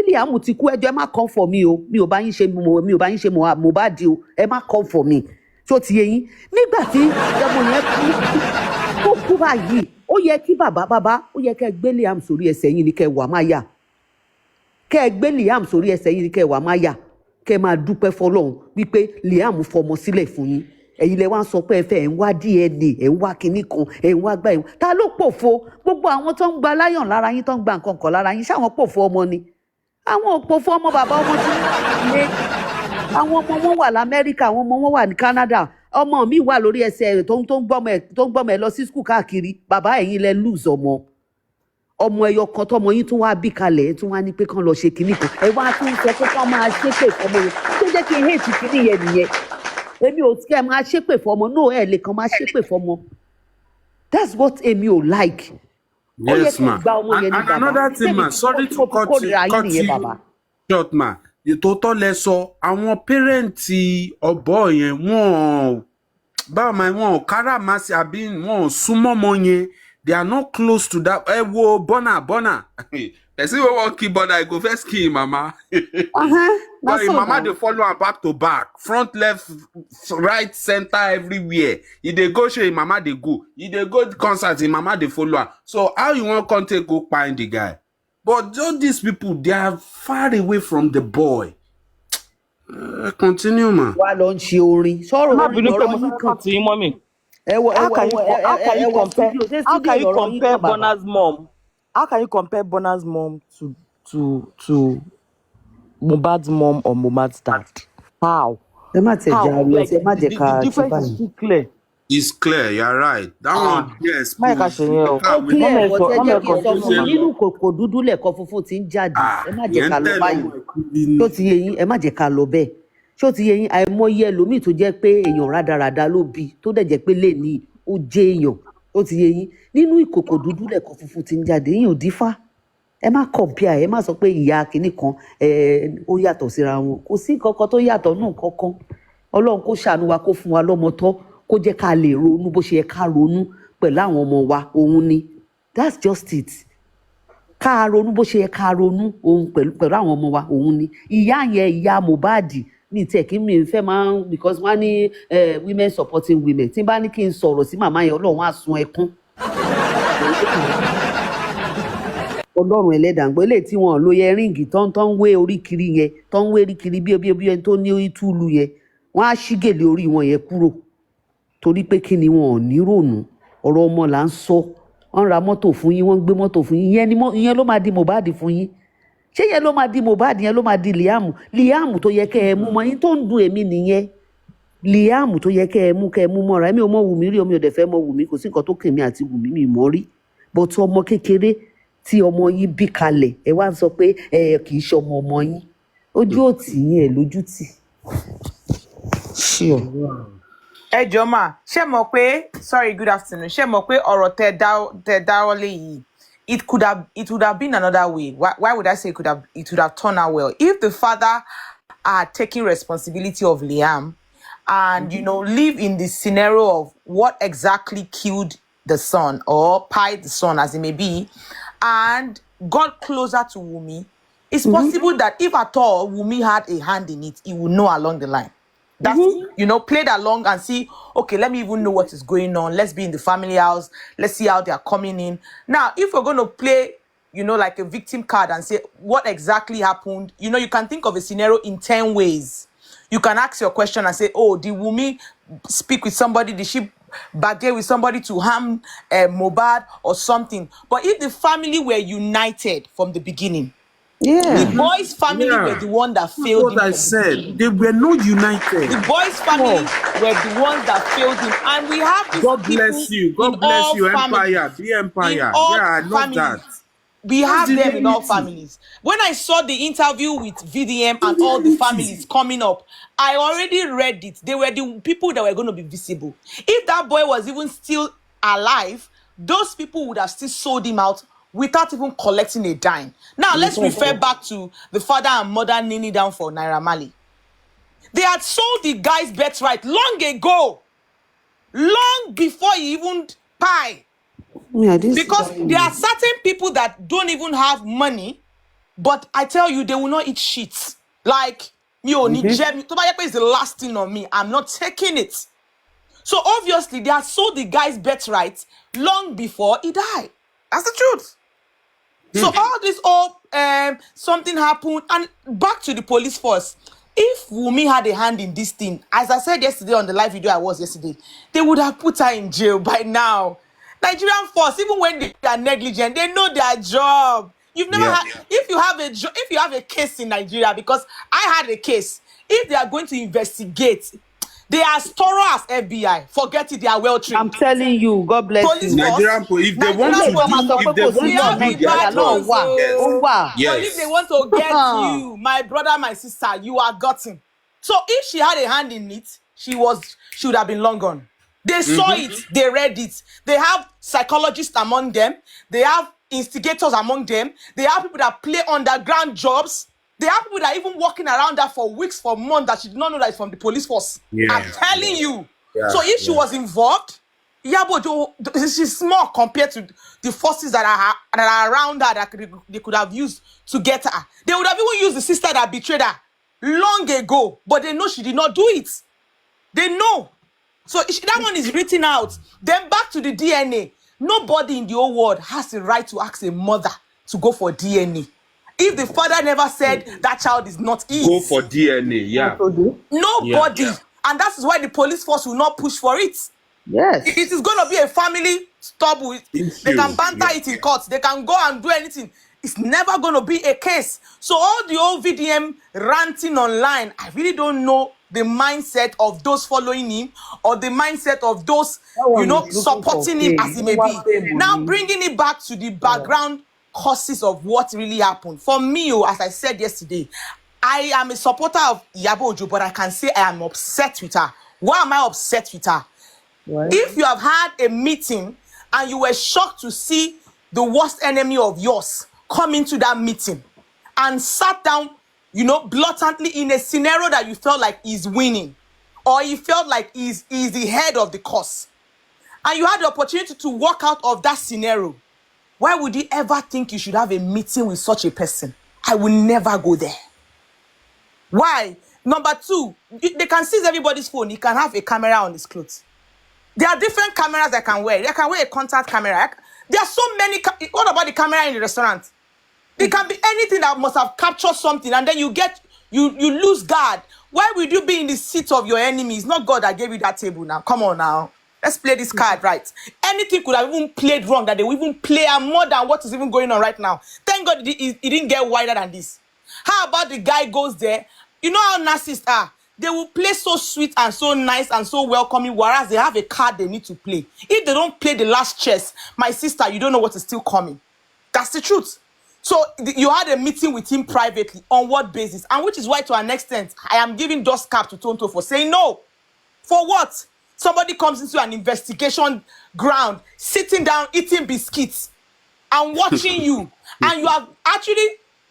Liam ti kú ẹjọ́ ẹ má come for me o mi ò bá yín ṣe Mohbad o ẹ má come for me tó ti yẹ yín nígbà tí ọmọ yẹn kú tó kú báyìí ó yẹ kí bàbá ó yẹ kẹ́ gbé Liam sórí ẹsẹ̀ yín ni kẹ́ wà má yà kẹ́ gbé Liam sórí ẹsẹ̀ yín ni kẹ́ wà má yà kẹ́ máa dúpẹ́ fọ́lọ́run wípé Liam fọmọ sílẹ̀ fún yín ẹ̀yin lẹ wá ń sọ pé ẹ fẹ́ ẹ̀ ń wá DNA ẹ̀ ń wá kinní kan ẹ̀ ń wá gbà ẹ̀ ta ló pòfo gbogbo àwọn tó ń gba láyọ̀n lára yín tó ń gba nǹkan kan lára yín ṣáwọn pòfo ọmọ ni àwọn ò pòfo ọmọ bàbá ọmọ tí wọ́n lé àwọn ọmọ wọn wà lamẹ́ríkà àwọn ọmọ wọn wà ní Canada ọmọ mi wà lórí ẹsẹ̀ rẹ̀ tó ń gbọ́mọ ẹ̀ lọ sí skul káàkiri bàbá ẹ̀yin lẹ lose ọmọ ẹyọ kan tọmọ yín tún wá bí kalẹ̀ ẹ tún wá ní pé kán lọ ṣe kinní kan ẹ wá tún sọ pé kán máa ṣépè fọmọ yẹn tó jẹ́ kí n hate kinní yẹn nìyẹn èmi ò tí ẹ máa ṣépè fọmọ náà ẹ lè kàn máa ṣépè fọmọ that's what èmi ò like. Yes ma and another thing ma sorry to cut you short ma ìtòótọ́ lẹ sọ àwọn pẹ́rẹ́ǹtì ọ̀bọ yẹn wọ́n báwo ma wọ́n káràmásì àbí wọ́n súnmọ́ ọmọ yẹn they are not close to that ẹ wo bọ́nà person wey wan kill Burna I go first kill him mama but him mama dey follow am back to back front left right center everywhere e dey go show him mama dey go e dey go concert him mama dey follow am so how you wan come take go find the guy but all these people they are far away from the boy continue ma. wà lọ ń ṣe orin sọ̀rọ̀ orin lọ́rọ̀ yín kan tí mọ́ mi. How can you compare Burna's mom? How can you compare Burna's mom to Mohbad's mom or Mohbad's dad? How? The difference is too clear. It's clear, you're right. That one, yes. Nínú kòkò dúdú lẹ̀kọ́ funfun tí ń jáde ẹ má jẹ́ ká lọ báyìí tó ti yé yín ẹ má jẹ́ ká lọ bẹ́ẹ̀ ṣó ti yé yín àìmọye ẹlòmíì tó jẹ́ pé èèyàn rádaràda ló bí tó dẹ̀ jẹ́ pé lè ní ó jẹ́ èèyàn ó ti yé yín nínú ìkòkò dúdú lẹ̀kọ́ funfun tí ń jáde yín ò dífá ẹ má compare ẹ má sọ pé ìyá kìíní kan ó yàtọ̀ síra wọn kò sí kankan tó yàtọ̀ nù kankan Ọlọ́run kó ṣàánú wa kó fún wa lọ́mọ tọ́ kó jẹ́ ká lè ronú bó ṣe yẹ ká ronú pẹ̀lú àwọn ọmọ wa òun ni that's just it ká ronú bó ṣe yẹ ká ronú òun pẹ̀lú àwọn ọmọ wa òun ni ìyá yẹn ìyá Mohbad ní tẹ̀ kí mi fẹ́ máa ń because wọ́n á ní women supporting women tí n bá ní kí n sọ̀rọ̀ sí màmá yẹn Ọlọ́run á sun ẹkún Ọlọ́run ẹlẹ́dàgbọ́ eléyìí tí wọ́n lo yẹ ríǹgì tó ń wé orí kiri yẹn tó ń wé orí kiri bí ẹni tó ní túlù yẹn wọ́n á ṣí gèlè orí wọn yẹn kúrò torí pé kí ni wọn ò ní rònú ọ̀rọ̀ ọmọ là ń sọ wọ́n ra mọ́tò fún yín wọ́n gbé mọ́tò fún yín ìyẹn ló máa di Mohbad fún yín ṣé yẹn ló máa di Mohbad yẹn ló máa di Liam tó yẹ kẹ́ ẹ mú mọ́ yín tó ń dùn èmi nìyẹn Liam tó yẹ kẹ́ ẹ mú mọ́ra èmi ò mọ Wùmí rí omi ò dẹ̀ fẹ́ mọ Wùmí kò sí nǹkan tó kèmí àti Wùmí mi mọ́ rí but ọmọ kékeré tí ọmọ yín bí kalẹ̀ ẹ wá ń sọ pé kì í ṣe ọmọ yín ojú òtí yín ẹ lójú tì. ẹ jọ̀ọ́ mà ṣé mọ̀ pé sorry good afternoon ṣé mọ̀ pé ọ̀rọ̀ tẹ́ dáwọ́lé yìí it would have been another way why would I say it would have turned out well if the father had taken responsibility of Liam and live in the scenario of what exactly killed the son or pied the son, as it may be, and got closer to Wunmi, it's possible that if at all Wunmi had a hand in it, he would know along the line. That's, played along and see, okay, let me even know what is going on. Let's be in the family house. Let's see how they are coming in. Now, if we're going to play, like a victim card and say what exactly happened, you can think of a scenario in 10 ways. You can ask your question and say, oh, did Wunmi speak with somebody? Did she bargain with somebody to harm Mohbad or something? But if the family were united from the beginning, the boys' family were the one that failed him. What I said, they were not united. The boys' family were the ones that failed him, and we have these God bless you. God bless you, Empire. The Empire. In all I love families. that. We have them in all families. When I saw the interview with VDM and all the families coming up, I already read it. They were the people that were going to be visible. If that boy was even still alive, those people would have still sold him out without even collecting a dime. Now, let's refer back to the father and mother kneeling down for Naira Marley. They had sold the guy's birthright long ago. Long before he even died. Because there are certain people that don't even have money, but I tell you, they will not eat shit. Like, Toba is the last thing on me. I'm not taking it. So obviously, they had sold the guy's birthright long before he died. That's the truth. So all this, something happened, and back to the police force. If Wunmi had a hand in this thing, as I said yesterday on the live video I was yesterday, they would have put her in jail by now. Nigerian force, even when they are negligent, they know their job. You've never had, if you have a case in Nigeria, because I had a case, if they are going to investigate, they are as thorough as FBI. Forget it, they are well trained. I'm telling you, God bless Police you. Nigerian police, if they want to do, if they want to do their job, but if they want to get you, my brother, my sister, you are gotten. So if she had a hand in it, she would have been long gone. They saw it, they read it. They have psychologists among them. They have instigators among them. They have people that play underground jobs. They have people that are even walking around that for weeks, for months, that she did not know that it's from the police force. I'm telling you. So if she was involved, she's small compared to the forces that are around her that they could have used to get her. They would have even used the sister that betrayed her long ago, but they know she did not do it. They know. So that one is written out. Then back to the DNA. Nobody in the whole world has the right to ask a mother to go for DNA. If the father never said that child is not his. Go for DNA, Nobody. And that's why the police force will not push for it. Yes. It is going to be a family stubble. They can banter it in court. They can go and do anything. It's never going to be a case. So all the old VDM ranting online, I really don't know the mindset of those following him or the mindset of those, supporting him as he may be. Now bringing it back to the background causes of what really happened. For me, as I said yesterday, I am a supporter of Iyabo Ojo, but I can say I am upset with her. Why am I upset with her? If you have had a meeting and you were shocked to see the worst enemy of yours come into that meeting and sat down, blatantly in a scenario that you felt like he's winning, or you felt like he's the head of the cause, and you had the opportunity to walk out of that scenario, why would you ever think you should have a meeting with such a person? I will never go there. Why? Number two, they can seize everybody's phone. You can have a camera on his clothes. There are different cameras I can wear. I can wear a contact camera. There are so many. What about the camera in the restaurant? It can be anything that must have captured something, and then you lose guard. Why would you be in the seat of your enemy? It's not God that gave you that table now. Come on now. Let's play this card right. Anything could have even played wrong, that they will even play more than what is even going on right now. Thank God it didn't get wider than this. How about the guy goes there? You know how narcissists are. They will play so sweet and so nice and so welcoming, whereas they have a card they need to play. If they don't play the last chess, my sister, you don't know what is still coming. That's the truth. So you had a meeting with him privately. On what basis? And which is why, to an extent, I am giving dust cap to Tonto for saying no. For what? Somebody comes into an investigation ground, sitting down, eating biscuits, and watching you. And you have actually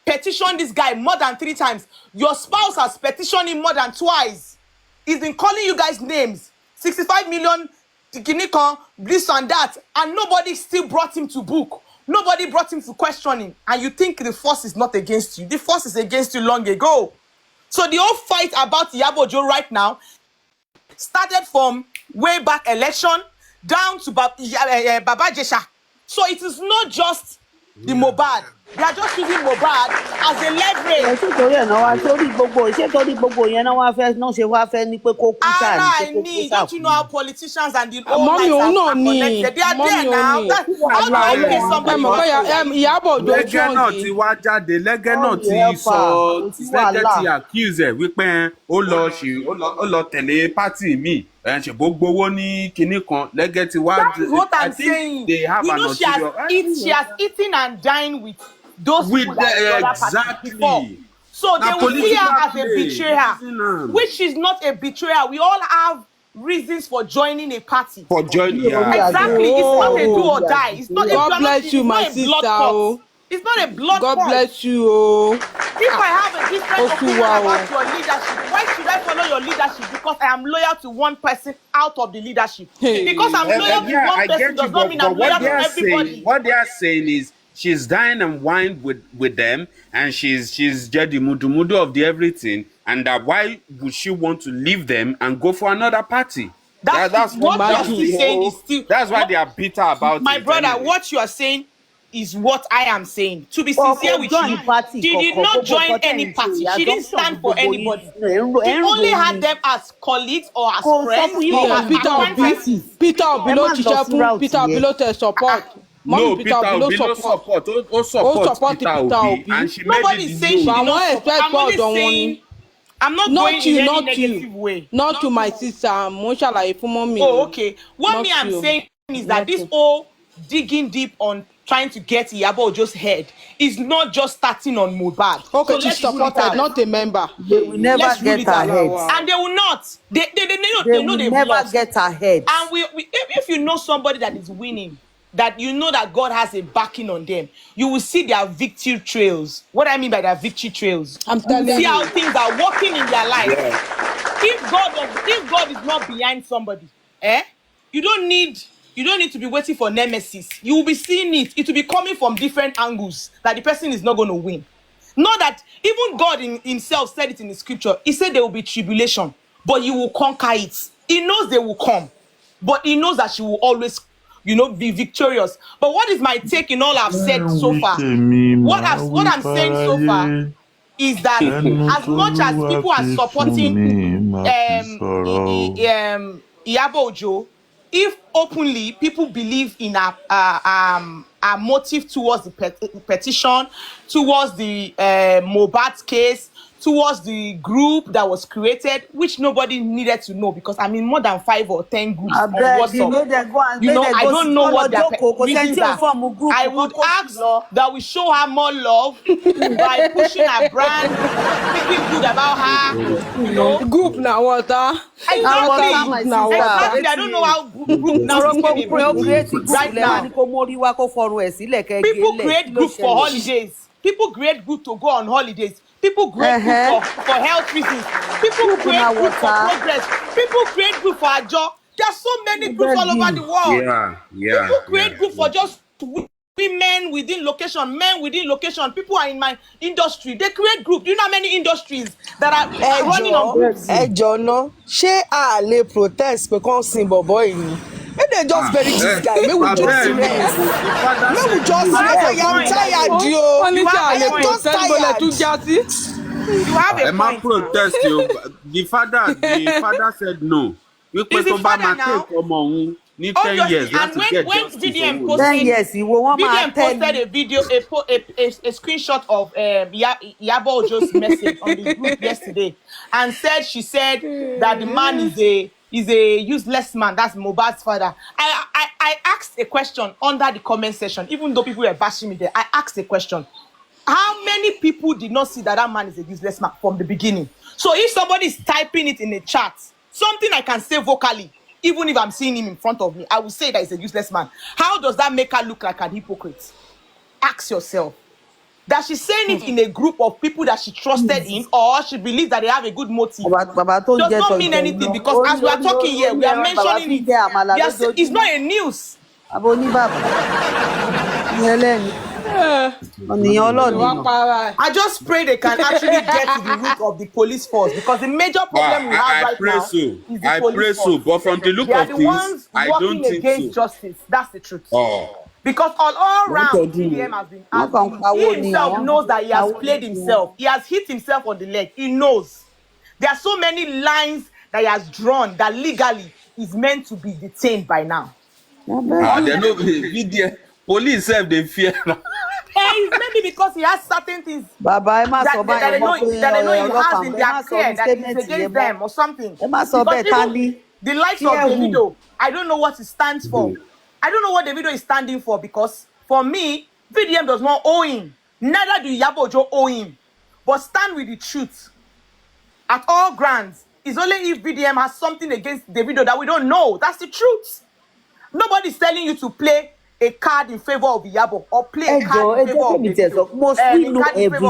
petitioned this guy more than 3 times. Your spouse has petitioned him more than twice. He's been calling you guys names. 65 million Kinikon, this and that, and nobody still brought him to book. Nobody brought him to questioning, and you think the force is not against you. The force is against you long ago. So the whole fight about Iyabo Ojo right now started from way back election down to Baba Jesha. So it is not just the Mohbad. They are just using Mohbad as a leverage. Don't you know how politicians and the whole Mommy, lights no are connected? They are there now. How do I pay somebody? Iyabo Ojo lẹ́gẹ́ náà ti wá jáde lẹ́gẹ́ náà ti sọ lẹ́gẹ́ ti accuse ẹ̀ wípé ó lọ tẹ̀lé pátì mi ṣèbó gbowó ní kinní kan lẹ́gẹ́ ti wá. That is what I'm saying. They have you know, she has eaten and dined with those people that the other party before. So they will see her as a betrayer, which is not a betrayer. We all have reasons for joining a party. For joining, exactly. It's not a do or die. It's not. God bless you, my sister. It's not a blood God pot. bless you. If I have a different opinion about your leadership, why should I follow your leadership? Because I am loyal to one person out of the leadership. Because I'm loyal to one person does not mean I'm loyal to everybody. What they are saying is she's dying and wine with them, and she's just the mudu of the everything, and that why would she want to leave them and go for another party? That's what Justice saying is still. That's why they are bitter about my it. brother, anyway. What you are saying is what I am saying. To be sincere with you, she did not join any party. She didn't stand for anybody. She only had them as colleagues or as friends. Peter Obi ló ti ṣe fún Peter Obi ló tẹ support. No, Peter Obi ló support. Ó support Peter Obi, and she made it saying I'm not going in any negative way. Not to my sister. Mo ṣàlàyé fún mommy. Oh, okay. What me I'm saying is that this whole digging deep on trying to get Iyabo Ojo's head is not just starting on Mohbad. Okay, so she's supported, not a member. They will never get her head. And they will not. They know they've never lost. Get her head. And if you know somebody that is winning, that you know that God has a backing on them, you will see their victory trails. What I mean by their victory trails, I'm telling you, see how things are working in their life. Yeah. If God is not behind somebody, you don't need to be waiting for nemesis. You will be seeing it. It will be coming from different angles that the person is not going to win. Not that even God himself said it in the scripture. He said there will be tribulation, but you will conquer it. He knows they will come, but he knows that she will always, be victorious. But what is my take in all I've said so far? What I'm saying so far is that as much as people are supporting Iyabo Ojo, if openly people believe in a motive towards the petition, towards the Mohbad case, towards the group that was created, which nobody needed to know, because I'm in more than 5 or 10 groups on WhatsApp. I don't know what their reasons are. I would ask that we show her more love by pushing her brand, speaking good about her. Group now water. Exactly. I don't know how group now right now. People create group for holidays. People create group to go on holidays. People create group for health reasons. People create group for progress. People create group for a job. There are so many groups all over the world. People create group for just women within location, men within location. People are in my industry. They create group. Do you know how many industries that are running on groups? No. Ṣé a lè protest because sin bobo yìí? Make they just bury this guy. Make we just rest. Make we just rest. I am tired, yo. I am just tired. You have a point. Protest you. The father said no. Is the father now? 10 years. And when VDM posted a video, a screenshot of Iyabo Ojo's message on the group yesterday, and she said that the man is a useless man. That's Mohbad's father. I asked a question under the comment section, even though people were bashing me there. I asked a question. How many people did not see that man is a useless man from the beginning? So if somebody is typing it in a chat, something I can say vocally, even if I'm seeing him in front of me, I will say that he's a useless man. How does that make her look like an hypocrite? Ask yourself. that she's saying it in a group of people that she trusted in, or she believes that they have a good motive, does not mean anything, because as we are talking here, we are mentioning it. It's not a news. I just pray they can actually get to the root of the police force, because the major problem we have right now is the police force. But from the look they are of the things, ones I working don't think against so. justice. That's the truth. Because all round, TDM has been acting. He himself knows that he has played himself. He has hit himself on the leg. He knows. There are so many lines that he has drawn that legally is meant to be detained by now. They know video. Police have they fear. It's maybe because he has certain things that they know he has in their care that is against them or something. Because even the likes of Davido, I don't know what it stands for. I don't know what Davido is standing for, because for me, VDM does not owe him. Neither do Iyabo Ojo owe him. But stand with the truth at all grounds. It's only if VDM has something against Davido that we don't know. That's the truth. Nobody's telling you to play a card in favor of Iyabo or play a card in favor of Davido. Must we know everything?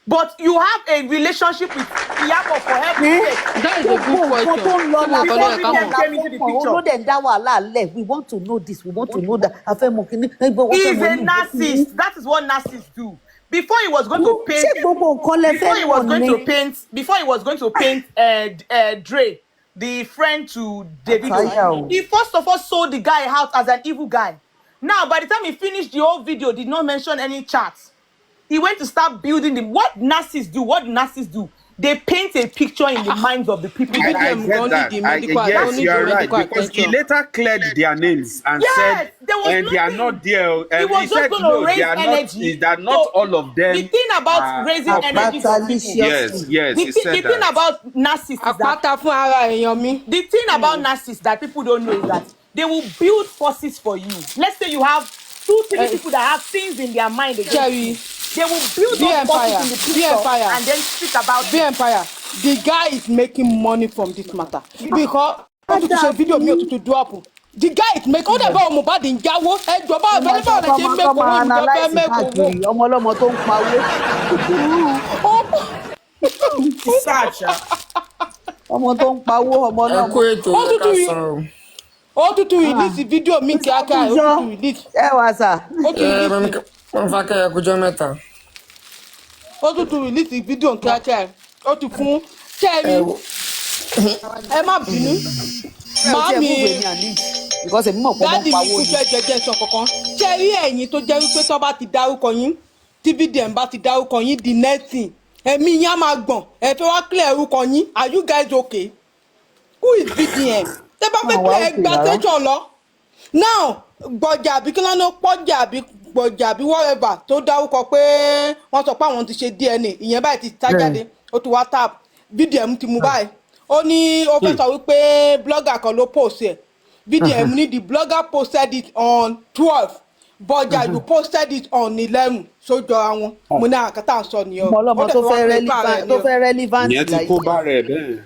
But you have a relationship with Iyabo for heaven's sake. That is a good question. We want to know this. We want to know that. He's a narcissist. That is what narcissists do. Before he was going to paint, Dre, the friend to Davido, he first of all sold the guy out as an evil guy. Now, by the time he finished the whole video, did not mention any charts. He went to start building them. What narcissists do? They paint a picture in the minds of the people. I get that. Yes, you are right. Because he later cleared their names and said, they are not there. He was just going to raise energy. They are not all of them. The thing about raising energy for people. Yes, the thing about narcissists that people don't know is that they will build forces for you. Let's say you have 2-3 people that have things in their mind against you. They will build those forces in the picture and then speak about the empire. The guy is making money from this matter. Because to video me to drop. The guy is making all about Mohbad in Jawo. Ó tún release video mi kíákíá, ó tún release. Ó tún release video kíákíá, ó tún fún Cherry. Ẹ má bínú. Mami. Because èmi mọ̀ pé wọ́n ń pawó ni. Dáàdì mi kú jẹ́jẹ́ sọ kankan. Cherry ẹ̀yin tó jẹ́ wípé tó bá ti dárúkọ yín, tí VDM bá ti dárúkọ yín the next thing. Ẹ̀mí yín á máa gbọ̀n. Ẹ fẹ́ wá clear orúkọ yín. Are you guys okay? Who is VDM? Tẹ́ bá fẹ́ pé ẹgbà tẹ́jọ́ lọ. Now, gbọ̀jà àbí kí lọ́nà pọ́jà àbí gbọ̀jà àbí whatever tó dárúkọ pé wọ́n sọ pé àwọn ti ṣe DNA. Ìyẹn báyìí ti tá jáde. Ó ti wá tap. VDM ti mú báyìí. Ó ní ó fẹ́ sọ wípé blogger kan ló post ẹ̀. VDM ní the blogger posted it on 12. Bọ̀jà you posted it on 11. Sójọ́ àwọn. Mo ní àkàtà sọ nìyẹn. Ọmọlọ́mọ tó fẹ́ relevant. Ìyẹn ti kó bá rẹ̀ bẹ́ẹ̀.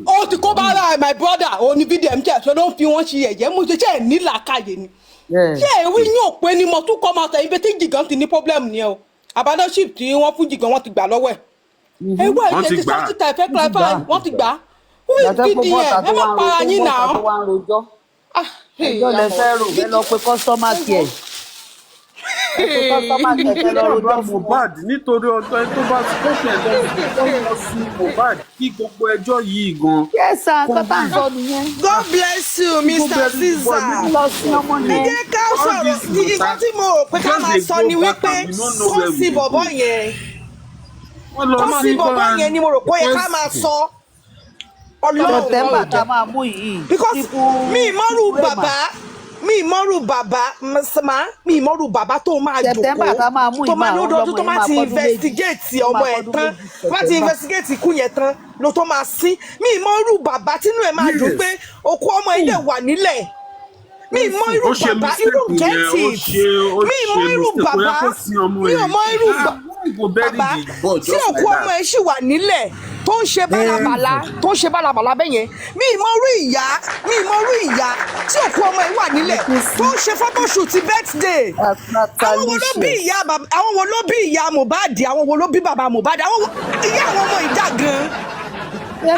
Ó ti kó bára my brother ó ní VDM jẹ́ ṣe ló ń fi wọ́n ṣe ẹ̀jẹ̀ mú ṣe ní làákàyè ni. Ṣé èwe yóò pé ní mo tún kọ́ máa tẹ̀ ibi tí jìgàn ti ní problem ni o. Abandonship tí wọ́n fún jìgàn wọ́n ti gbà lọ́wọ́ ẹ̀. Ewé ẹ̀ ti sọ́kítà ẹ̀fẹ́ clarify wọ́n ti gbà. Who is VDM? Ẹ má para yín náà. Ẹjọ́ lẹ fẹ́ rò ẹ lọ pé customer care. Mohbad nítorí ọjọ́ ẹ tó bá ti kọ́kẹ́ lọ sí Mohbad kí gbogbo ẹjọ́ yìí gan. Yes sir, kọ́tà ń sọ nìyẹn. God bless you Mr. Caesar. Lọ sí ọmọ yẹn. Ìdí ká sọ̀rọ̀ ìgbà tí mo rò pé ká máa sọ ni wípé kó sí bọ̀bọ̀ yẹn. Kó sí bọ̀bọ̀ yẹn ni mo rò pé yẹ ká máa sọ. September tá máa mú yìí. Because mi ìmọ̀rù bàbá tó máa jòkó tó máa ní ọdún tó máa ti investigate ọmọ ẹ̀ tán máa ti investigate ikú yẹn tán ló tó máa sí mi ìmọ̀rù bàbá tínú ẹ̀ máa dùn pé òkú ọmọ ilé wà nílẹ̀ mi ìmọ̀ irú bàbá you don't get it mi ìmọ̀ irú bàbá mi ò mọ̀ irú bàbá tí òkú ọmọ ẹ̀ ṣì wà nílẹ̀ tó tó ń ṣe bálabàlá bẹ́ẹ̀ yẹn mi ì mọ irú ìyá tí òkú ọmọ ẹ̀ wà nílẹ̀ tó ń ṣe photoshoot birthday àwọn wo ló bí ìyá Mohbad àwọn wo ló bí bàbá Mohbad ìyá àwọn ọmọ ìjà gan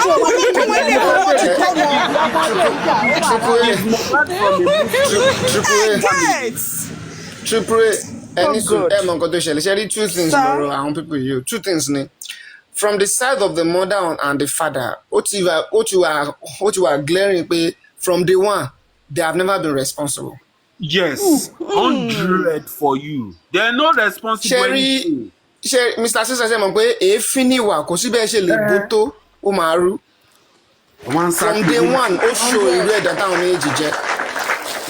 àwọn wo ló bí wọn ilé ìfowópamọ́ ti tọ́ wọn. Triple ẹni sùn ẹ mọ nǹkan tó ṣẹlẹ̀ ṣe rí two things lọ́rọ̀ àwọn people yìí two things ni from the side of the mother and the father ó ti wà glaring pé from day one they have never been responsible. Yes, 100 for you. They are not responsible. ṣe Mr. Sisa ṣe mọ̀ pé èéfín ní ìwà kò sí bẹ́ẹ̀ ṣe lè bó tó ó máa rú. From day one ó ṣò irú ẹ̀dá táwọn méjèèjì jẹ́.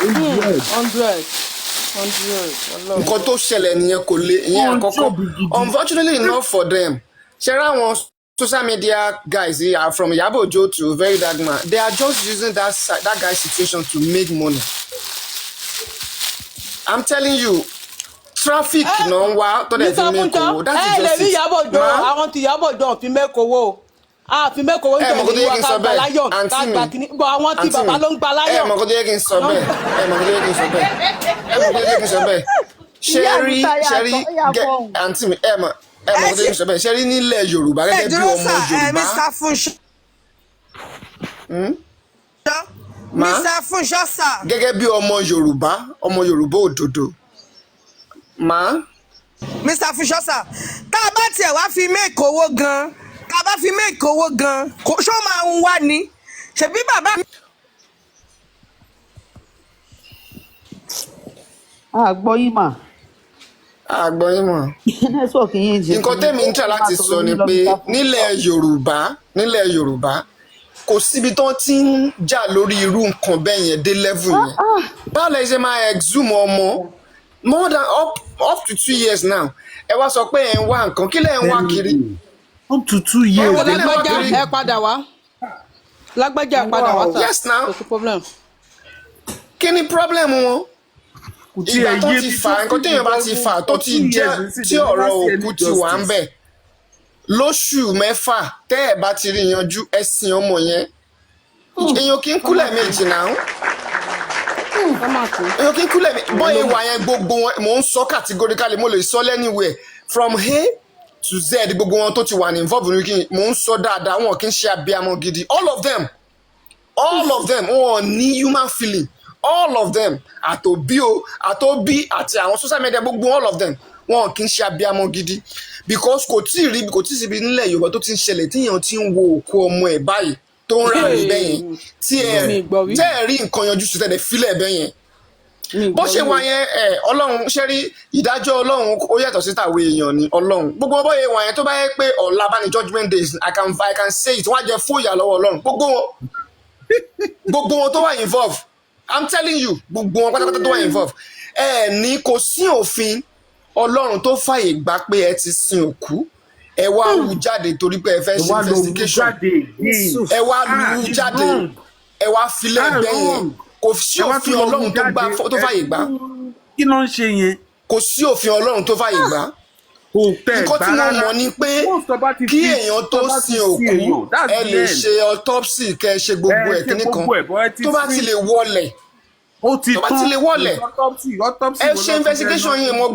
100. Nǹkan tó ṣẹlẹ̀ nìyẹn kò lè ìyẹn àkọ́kọ́ unfortunately enough for them ṣe ra àwọn social media guys are from Iyabo Ojo to Very Dark Man they are just using that guy's situation to make money. I'm telling you traffic náà ń wá tó dẹ̀ fi mẹ́kọ̀ọ́ that is just it. àwọn ti Iyabo Ojo fi mẹ́kọ̀ọ́ àfi mẹ́kọ̀ọ́ ń tẹ̀lé ìwà ká gba láyọ̀ ká gba kìíní bọ̀ àwọn tí bàbá ló ń gba láyọ̀. ẹ mọ̀ kó tó yẹ kí n sọ bẹ́ẹ̀ ṣe rí àǹtí mi ẹ mọ̀ kó tó yẹ kí n sọ bẹ́ẹ̀ ṣe rí nílẹ̀ Yorùbá gẹ́gẹ́ bí ọmọ Yorùbá. Mr. Funsho sir. Gẹ́gẹ́ bí ọmọ Yorùbá òdodo. Mr. Funsho sir tá a bá tiẹ̀ wá fi méèkì owó gan-an ṣó máa ń wá ni ṣebí bàbá mi. àgbọ̀yìn mà. nẹ́tíwọ̀kì yín jẹ́. nǹkan tẹ́mi ń tà láti sọ ni pé nílẹ̀ Yorùbá kò síbi tó ti ń jà lórí irú nǹkan bẹ́ẹ̀ yẹn dé level yẹn. báwo lẹ ṣe máa exhume ọmọ more than up to 2 years now ẹ wá sọ pé ẹ ń wá nǹkan kí lẹ ń wá kiri. Up to 2 years. Lágbájá ẹ padà wá sir. Yes now. What's the problem? Kí ni problem wọn? Ìgbà tó ti fà nǹkan téèyàn bá ti fà tó ti jẹ́ tí ọ̀rọ̀ òkú ti wà ń bẹ̀ lóṣù 6 tẹ́ ẹ̀ bá ti rí yanjú ẹ̀sìn ọmọ yẹn èèyàn kì í kú lẹ́ẹ̀mejì náà èèyàn kì í kú lẹ́ẹ̀mejì bọ́yìí wà yẹn gbogbo wọn mò ń sọ categorically mo lè sọ anywhere from A to Z gbogbo wọn tó ti wà ní involve ní kí mò ń sọ dáadáa wọn kì í ṣe abiyamọ gidi all of them wọn ní human feeling all of them àtòbí àti àwọn social media gbogbo all of them wọn kì í ṣe abiyamọ gidi because kò tí ì síbi nílẹ̀ Yorùbá tó ti ń ṣẹlẹ̀ tíyàn ti ń wo òkú ọmọ ẹ̀ báyìí tó ń rà ní bẹ́yẹn tí ẹ rí nǹkan yanjú sí tẹ́lẹ̀ fílẹ̀ bẹ́yẹn bó ṣe wà yẹn Ọlọ́run ṣe rí ìdájọ́ Ọlọ́run ó yàtọ̀ sí tàwọn èèyàn ní Ọlọ́run gbogbo ọbọ̀ yẹn wà yẹn tó bá yẹ pé ọ̀la bá ní judgement days I can say it wọ́n á jẹ fóyà lọ́wọ́ Ọlọ́run gbogbo wọn tó wà involve I'm telling you gbogbo wọn pátápátá tó wà involve ní kò sí òfin Ọlọ́run tó fàyè gbà pé ẹ ti sin òkú ẹ wá lù jáde torí pé ẹ fẹ́ ṣe investigation ẹ wá lù jáde ẹ wá filẹ̀ bẹ́yẹn kò sí òfin Ọlọ́run tó fàyè gbà. Kí ló ń ṣe yẹn? Kò sí òfin Ọlọ́run tó fàyè gbà. Nǹkan tí mo mọ̀ ni pé kí èèyàn tó sin òkú ẹ lè ṣe autopsy kẹ́ ẹ ṣe gbogbo ẹ̀ kíní kan tó bá ti lè wọlẹ̀ ẹ ṣe investigation yẹn mo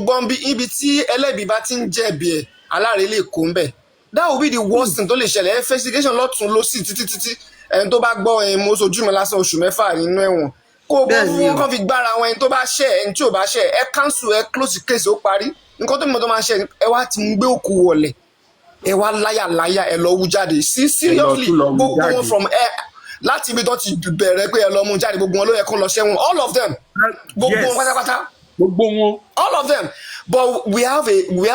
gbọ́n bí ibi tí ẹlẹ́bi bá ti ń jẹ̀bi ẹ̀ aláre lè kó ń bẹ̀ that will be the worst thing tó lè ṣẹlẹ̀ investigation lọ́tún lọ́sì títí ẹni tó bá gbọ́ ẹni mo sojú mi lásán oṣù 6 nínú ẹ̀wọ̀n kó wọ́n kàn fi gbára wọn ẹni tó bá ṣẹ̀ ẹni tí ò bá ṣẹ̀ ẹ cancel ẹ close case ó parí nǹkan tó mọ̀ tó máa ṣe ẹ wá ti ń gbé òkú wọlẹ̀ ẹ wá láyà ẹ lọ wú jáde seriously gbogbo wọn from láti ibi tó ti bẹ̀rẹ̀ pé ẹ lọ mú jáde gbogbo wọn ló yẹ kó lọ ṣẹ́wọ̀n all of them gbogbo wọn pátápátá all of them but we have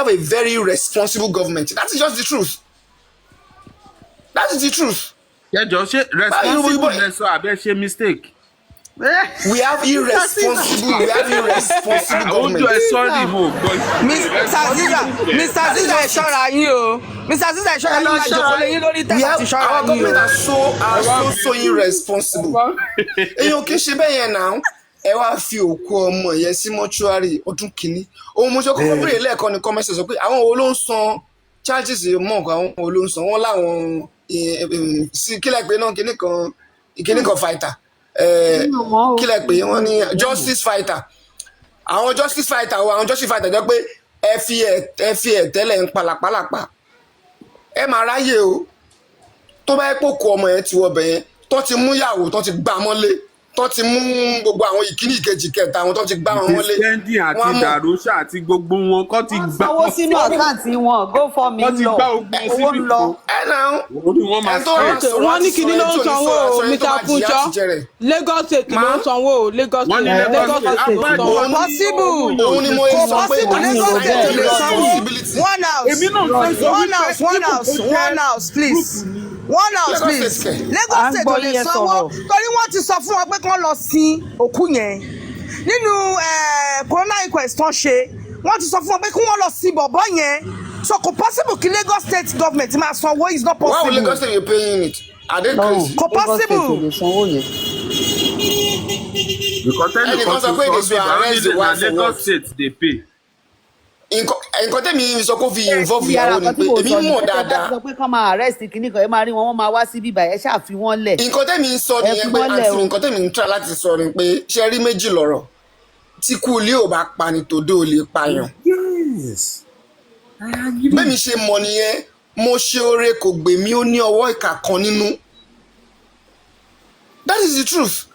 a very responsible government that is just the truth Jẹ́jọ́ ṣe responsible lẹ sọ àbẹ́ ṣe mistake. We have irresponsible government. Ojú ẹ sọ́ọ̀rì mo gbọ́. Mr. Ziza ẹ ṣọ́ra yín o Mr. Ziza ẹ ṣọ́ra yín àjòkó lẹ́yìn lórí tẹ́lá ti ṣọ́ra yín o. Our government are so irresponsible. Èèyàn kì í ṣe bẹ́ẹ̀ yẹn náà ẹ wá fi òkú ọmọ yẹn sí mọ́ṣúárì ọdún kìíní ohun mo ṣe kọ́kọ́ béèrè lẹ́ẹ̀kan ní kọ́mẹ́sì sọ pé àwọn wo ló ń san charges mọ̀ nǹkan àwọn olóńsàn wọn láwọn sí kílẹ̀ pé náà kíní kan fighter kílẹ̀ pé wọ́n ní justice fighter àwọn justice fighter jẹ́ pé ẹ fi ẹ̀tẹ́lẹ̀ ń palàpalàpà ẹ máa ráyè o tó bá yẹ pé òkú ọmọ yẹn ti wọbẹ̀ yẹn tó ti mú yàwó tó ti gbá mọ́lé tó ti mú gbogbo àwọn ìkíní ìkejì kẹta àwọn tó ti gbá wọn mọ́lé. Kẹ́ndì àti Dàrúṣà àti gbogbo wọn kọ́ ti gbá sanwó sínú àkáǹtì wọn go for me wọ́n ti gbá ogun síbi kan. ẹ náà wọ́n ní kíní ló ń sanwó o Mr. Funṣọ́ Lagos State ló ń sanwó o Lagos State ló ń sanwó. Possible òun ni mo sọ pé Lagos State lè sanwó one house please. One house please Lagos State ò lè sanwó torí wọ́n ti sọ fún wọn pé kí wọ́n lọ sin òkú yẹn nínú corona inquest tán ṣe wọ́n ti sọ fún wọn pé kí wọ́n lọ sin bọ̀bọ́ yẹn so kò possible kí Lagos State government máa sanwó is not possible. why would Lagos State be paying it? Are they crazy? Kò possible. Because ẹnìkan sọ pé èdè arrest wà fún Lagos State dey pay. nǹkan tẹ́mi sọ kó fi involve ìyàwó ni pé èmi mọ̀ dáadáa. sọ pé kán máa arrest kìíní kan ẹ máa rí wọn máa wá sí bíbá ẹ ṣáà fi wọn lẹ̀. nǹkan tẹ́mi sọ nìyẹn pé àti nǹkan tẹ́mi ń try láti sọ ni pé ṣe rí méjì lọ́rọ̀ tí kú ilé ò bá pani tòde ò lè pààyàn. bẹ́ẹ̀mi ṣe mọ̀ nìyẹn mo ṣe oore kò gbè mí ó ní ọwọ́ ìkà kan nínú. that is the truth.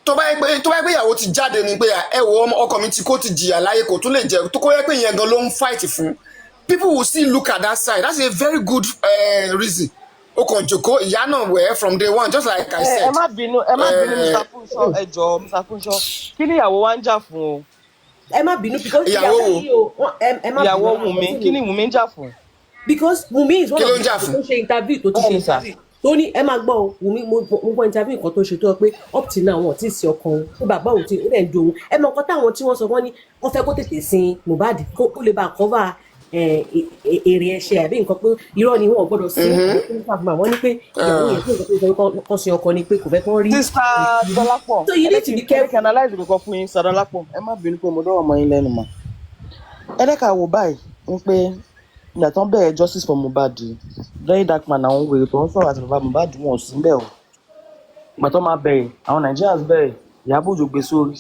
tó bá yẹ pé ìyàwó ti jáde ni pé ẹ wo ọkọ mi tí kò ti jìyà láyé kò tún lè jẹ tó kó yẹ pé ìyẹn gan ló ń fight fún people will still look at that side that's a very good reason o kàn jòkó ìyá náà wẹ̀ from day one just like I said. ẹ má bínú Mr. Funṣọ́ ẹ jọ̀ọ́ Mr. Funṣọ́ kí ni ìyàwó wa ń jà fún o. ẹ má bínú because ìyàwó ìyàwó Wùnmí kí ni Wùnmí ń jà fún. because Wùnmí is one of the people tó ṣe interview tó ti ṣe interview tó ní ẹ máa gbọ́ o Wùnmí mo gbọ́ interview nǹkan tó ṣe tó pé up till now wọn ò tí ì sí ọkàn òun pé bàbá òun ti rẹ̀ ń do òun ẹ mọ nǹkan táwọn tí wọ́n sọ wọ́n ní wọ́n fẹ́ kó tètè sin Mohbad kó lè bá cover èrè ẹ̀ṣẹ̀ àbí nǹkan pé irọ́ ni wọ́n gbọ́dọ̀ sí wọ́n ní pé ìyàwó yẹn tí nǹkan tó sọ kọ́ sí ọkọ ni pé kò fẹ́ kán rí. Sista Dọlápọ̀ so you need to be careful. analyze nǹkan fún yín Sista Dọlápọ̀ ẹ má bínú pé mo dọ́wọ́ mọ́ yín lẹ́nu mọ́. ẹ̀ẹ́dẹ́ka wò báyìí ń pé ìgbà tó ń bẹ̀rẹ̀ justice for Mohbad very dark man àwọn wèrè tó ń sọ̀rọ̀ àti bàbá Mohbad wọn ò sí bẹ́ẹ̀ o. ìgbà tó máa bẹ̀rẹ̀ àwọn Nigerians bẹ̀rẹ̀ Ìyábọ̀ Òjó gbé sórí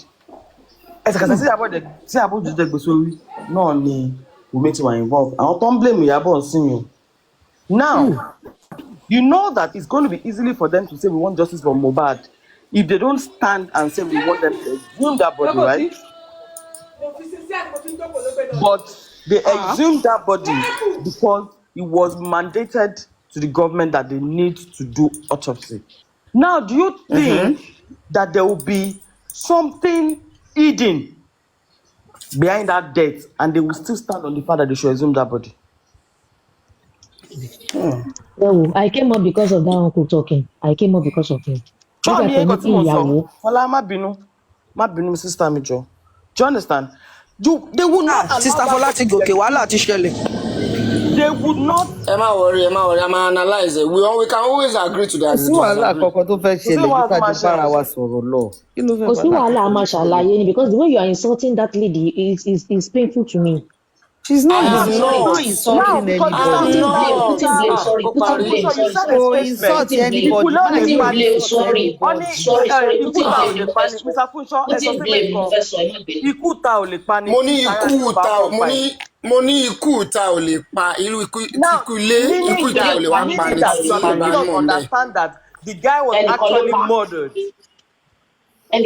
ẹsẹ̀kẹsẹ̀ tí Ìyábọ̀ Òjó gbé sórí náà ni Wùmí ti wà involved àwọn tó ń blame Ìyábọ̀ sí mi o. now you know that it's going to be easily for them to say we want justice for Mohbad if they don't stand and say we want them to exhume that body, right? But they exhumed that body because it was mandated to the government that they need to do autopsy. Now, do you think that there will be something hidden behind that death and they will still stand on the fact that they should exhume that body? No, I came up because of that uncle talking. I came up because of him. Fọlá má bínú sister mi jọ̀ọ́. Do you understand? They would not. Sister Fọlá ti gòkè wàhálà ti ṣẹlẹ̀. They would not. ẹ má worry I'm analyze it we can always agree to that. sí wàhálà kankan tó fẹ́ ṣẹlẹ̀ nípa ju bára wa sọ̀rọ̀ lọ. Kò sí wàhálà a máa ṣàlàyé ni because the way you are insulting that lady is painful to me. She's not insulting anybody. Put in blame, sorry. Put in blame, sorry. So insult anybody. Put in blame, sorry. Sorry, put in blame, Mr. Funṣọ́, put in blame, Professor. Ikú ta ò lè pa ni. mo ní ikú ta ò lè pa irú ikú ilé ikú ta ò lè wá pa ní tí bá mọ̀ understand that the guy was actually murdered. They're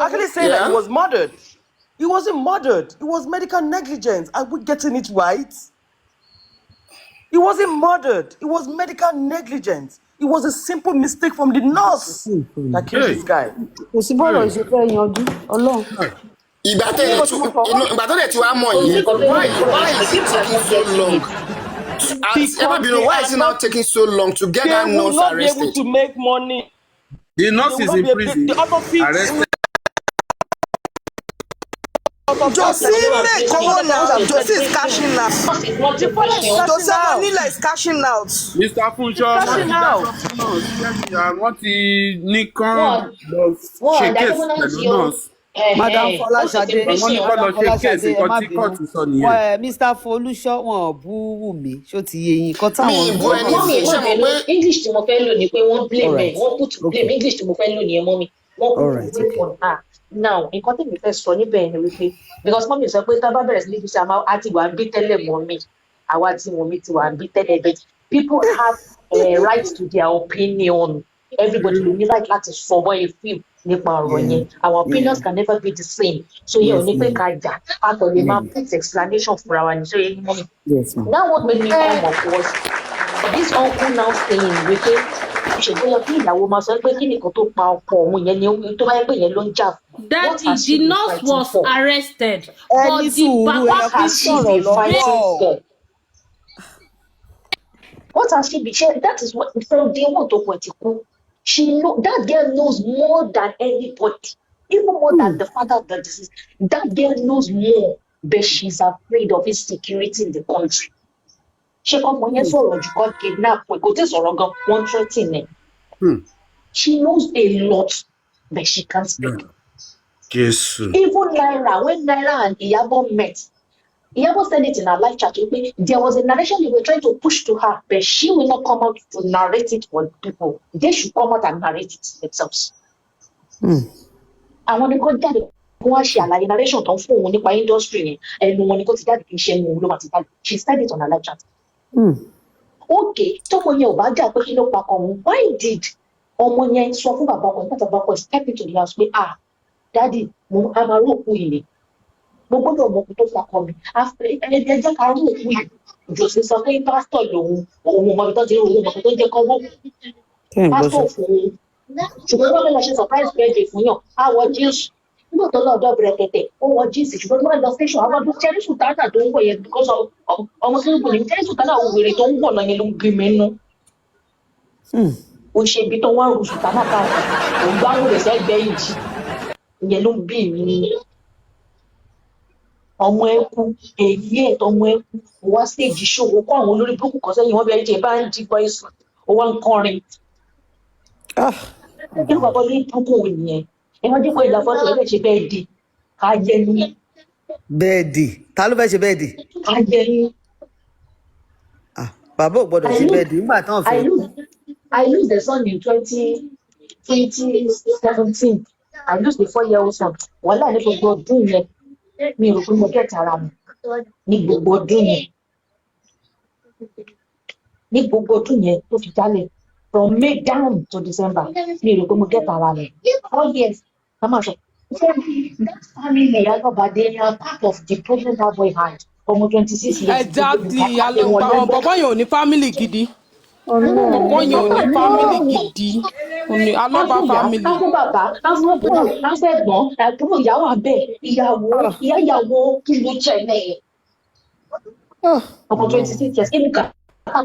actually saying that he was murdered. He wasn't murdered. It was medical negligence. Are we getting it right? He wasn't murdered. It was medical negligence. It was a simple mistake from the nurse that killed this guy. Kò sí bọ́ọ̀rọ̀ ìṣèfẹ́ yanjú Ọlọ́run. ìgbà tó dẹ̀ tí wàá mọ̀ yìí why is it taking so long? Why is it now taking so long to get that nurse arrested? They will not be able to make money. The nurse is in prison. Arrested. Josie make common now. Josie is cashing out. Josie Manila is cashing out. Mr. Funṣọ́ wọ́n ti ní kán lọ ṣe case pẹ̀lú nurse Madam Ó sì ti Fọláṣadé, wọ́n ní prison. kó lọ Madam ṣe kéèsì Fọláṣadé, ẹ nǹkan má tí bínú. kóòtù sọ nìyẹn. Mr. Folúṣọ́ wọn ò bú Wùmí, ṣó ti yé yín? Nǹkan mi táwọn ń ìbú sọ náà Mọ́mì ẹ̀ anything má ṣe nìyẹn. mọ̀ bínú. pé English tí mo fẹ́ lò ní pé wọ́n All blame ẹ̀. right, Wọ́n put okay, blame. English tí mo fẹ́ lò nìyẹn mọ́mì. Wọ́n all put right, blame okay. on her. Now, nǹkan tí mi fẹ́ sọ níbẹ̀ ni wípé because mọ́mì sọ pé tá a bá bẹ̀rẹ̀ sí ní fi ṣe àti wà ń bí tẹ́lẹ̀ mọ́mì. Àwa tí mọ́mì ti wà ń bí tẹ́lẹ̀ but people have right to their opinion. Everybody ló ní right láti sọ wọ́n ẹ feel nípa ọ̀rọ̀ Yeah, yẹn. Our yeah, opinions can never be the same. So yẹn ò yes, ní pé ma'am. ká jà. A kò lè máa Yeah, put explanation fúnra wa ní so yẹn ní mọ́mì. yes, ma'am. Now what made me come up was this uncle now saying wípé ṣègbọ́n kí ìyàwó máa sọ pé kí nìkan tó pa ọkọ òun yẹn ni tó bá yẹ pé yẹn ló ń jà fún. What Daddy, has she the been nurse fighting was for? arrested, Ẹ but ní the sùúrù, papa ẹ What fi has she sọ̀rọ̀ been fighting lọ́wọ́. for? What has she been sharing? That is what from day one to Kwetiku. She know that girl knows more than anybody, even more than the father of the deceased. That girl knows more, but she's afraid of insecurity in the country. Ṣé ọmọ yẹn sọ̀rọ̀ jù kọ́ kidnap pé kò tí ì sọ̀rọ̀ gan wọ́n threaten ẹ̀. She knows a lot, but she can't speak. Jésù. Even Naira, when Naira and Iyabo met, Iyabo said it in her live chat. There was a narration they were trying to push to her, but she will not come out to narrate it for people. They should come out and narrate it themselves. Àwọn ni kò jáde kó wá ṣe àlàyé narration tó ń fún òun nípa industry yẹn ẹnu wọn ni kò ti jáde kì í ṣe ẹnu òun ló máa ti jáde. She said it on her live chat. Okay, tọmọ yẹn ò bá jà pé kí ló pa ọkọ òun, why did ọmọ yẹn sọ fún bàbá ọkọ nígbà tí bàbá ọkọ step into the house pé dádì mo a máa rú òkú yìí ni mo gbọ́dọ̀ mọ òkú tó fakọ mi ẹ jẹ́ ká rú òkú yìí jòsè sọ pé pásítọ̀ lòun òun mọ ibi tó ti rí òun mọ tó jẹ́ kọ́ wọ́pù pásítọ̀ fún un ṣùgbọ́n wọ́n fẹ́ lọ ṣe surprise birthday fún yàn àwọ̀ jíǹsì nígbà tó lọ́ọ̀dọ́ bẹ̀rẹ̀kẹ̀tẹ̀ ó wọ jíǹsì ṣùgbọ́n tó bá lọ station àwọn ọdún cherish sultana tó ń wọ̀ yẹn because ọmọ tó ń gbò ní cherish sultana wèrè tó ń wọ̀ lọ yẹn ló ń bí mi nú ó ṣe ibi tó wọ́n rú sultana káàkiri òun gbá wèrè sẹ́gbẹ́ yìí ìyẹn ló ń bí mi nú ọmọ ẹkú èyí ẹ̀tọ́ ọmọ ẹkú ó wá stage show ó kọ́ àwọn olórí burúkú kan sẹ́yìn wọ́n bí ẹ̀jẹ̀ bá ń jí boys ó wá ń kọrin kí ló bàbá olórí burúkú wò nìyẹn ẹ wọ́n dípò ìlà fọ́tò ẹ̀ fẹ́ ṣe bẹ́ẹ̀ di ká jẹ́ ní. Bẹ́ẹ̀dì, ta ló fẹ́ ṣe bẹ́ẹ̀dì? Ká jẹ́ ní. Bàbá ò gbọ́dọ̀ ṣe bẹ́ẹ̀dì nígbà tán fẹ́. I lose the son in 2017. I lose the 4-year-old son. Wàhálà ní gbogbo ọdún yẹn mi ò rò pé mo gẹ̀ẹ́tì ara mi ní gbogbo ọdún yẹn. Ní gbogbo ọdún yẹn tó fi jálẹ̀ from May down to December mi ò rò pé mo gẹ̀ẹ́tì ara mi. 4 years ká máa sọ. That family Alobade are part of the problem that boy had ọmọ 26 years. Exactly, àwọn bọ̀bọ̀ yẹn ò ní family gidi. Bọ̀bọ̀ yẹn ò ní family gidi. Alọ́ba family. Ká fún bàbá, ká fún àbúrò, ká fún ẹ̀gbọ́n, àbúrò ìyàwó àbẹ̀, ìyá ìyàwó kí ló jẹ lẹ́yìn. Ọmọ 26 years, kí ká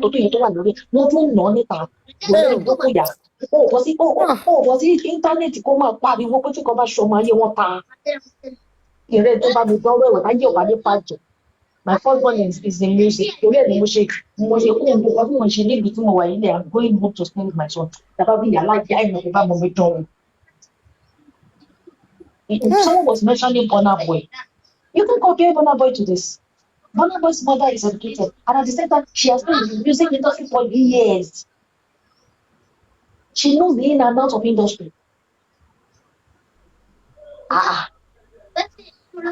tó tó yẹn tó wà lórí, wọ́n tún nà án níta, lórí ìdókòó yà. Ó bọ́ sí íńtánẹ́ẹ̀tì kó máa pariwo pé tí kò bá ṣọmọ ayé wọn ta. Ìrẹ́ tó bá mi dánwó ẹ̀wẹ̀ láyé ọ̀bá ní pàjẹ́. My first one is in music. Torí ẹ̀ ni mo ṣe kó ohun gbogbo tí mo ṣe níbi tí mo wà yìí lẹ̀ I'm going home to spend with my son. Tàbá bí ìyá láìpẹ́ àìmọ̀ tó bá mọ mi dán o. Someone was mentioning Burna Boy. You can compare Burna Boy to this. Burna Boy's mother is educated and at the same time she has been in the music industry for years. She knows the in and out of industry.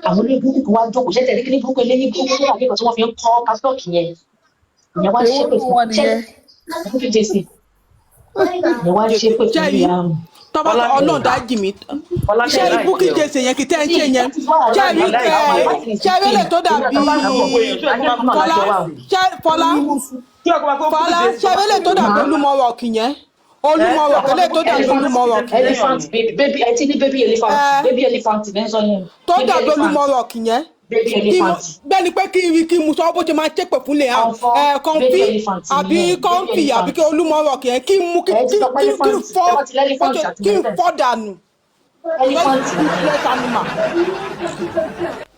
Àwọn ilé burúkú wa jókòó ṣe tẹ̀lé kíní burúkú eléyìí burúkú tó wà nípa tí wọ́n fi ń kọ́ pásítọ̀kì yẹn. Ìyẹn wá ṣépè fún ṣé jésì. Ìyẹn wá ṣépè fún ìyá mi. Tọ́ba ọlọ́run dájì mí. Ṣé ibùkún jèsè yẹn kìí tẹ́ ń ṣe yẹn? Ṣé eré tó dàbí Fọlá ṣé eré tó dàbí Olúmọ̀rọ̀ kì yẹn? Olúmọ̀rọ̀ kẹ́lẹ́ tó dàbí Olúmọ̀rọ̀ kì yẹn. Elephant baby ẹ ti ní baby elephant mẹ́sàn yẹn. Tó dàbí Olúmọ̀rọ̀ kì yẹn. Bẹ́ẹ̀ni pé kí n rí kí n mú sọ bó ṣe máa ṣépè fún lè hàn kọ́ńfì àbí kọ́ńfì àbí kí Olúmọ̀rọ̀ kì yẹn kí n mú kí n fọ́ dànù.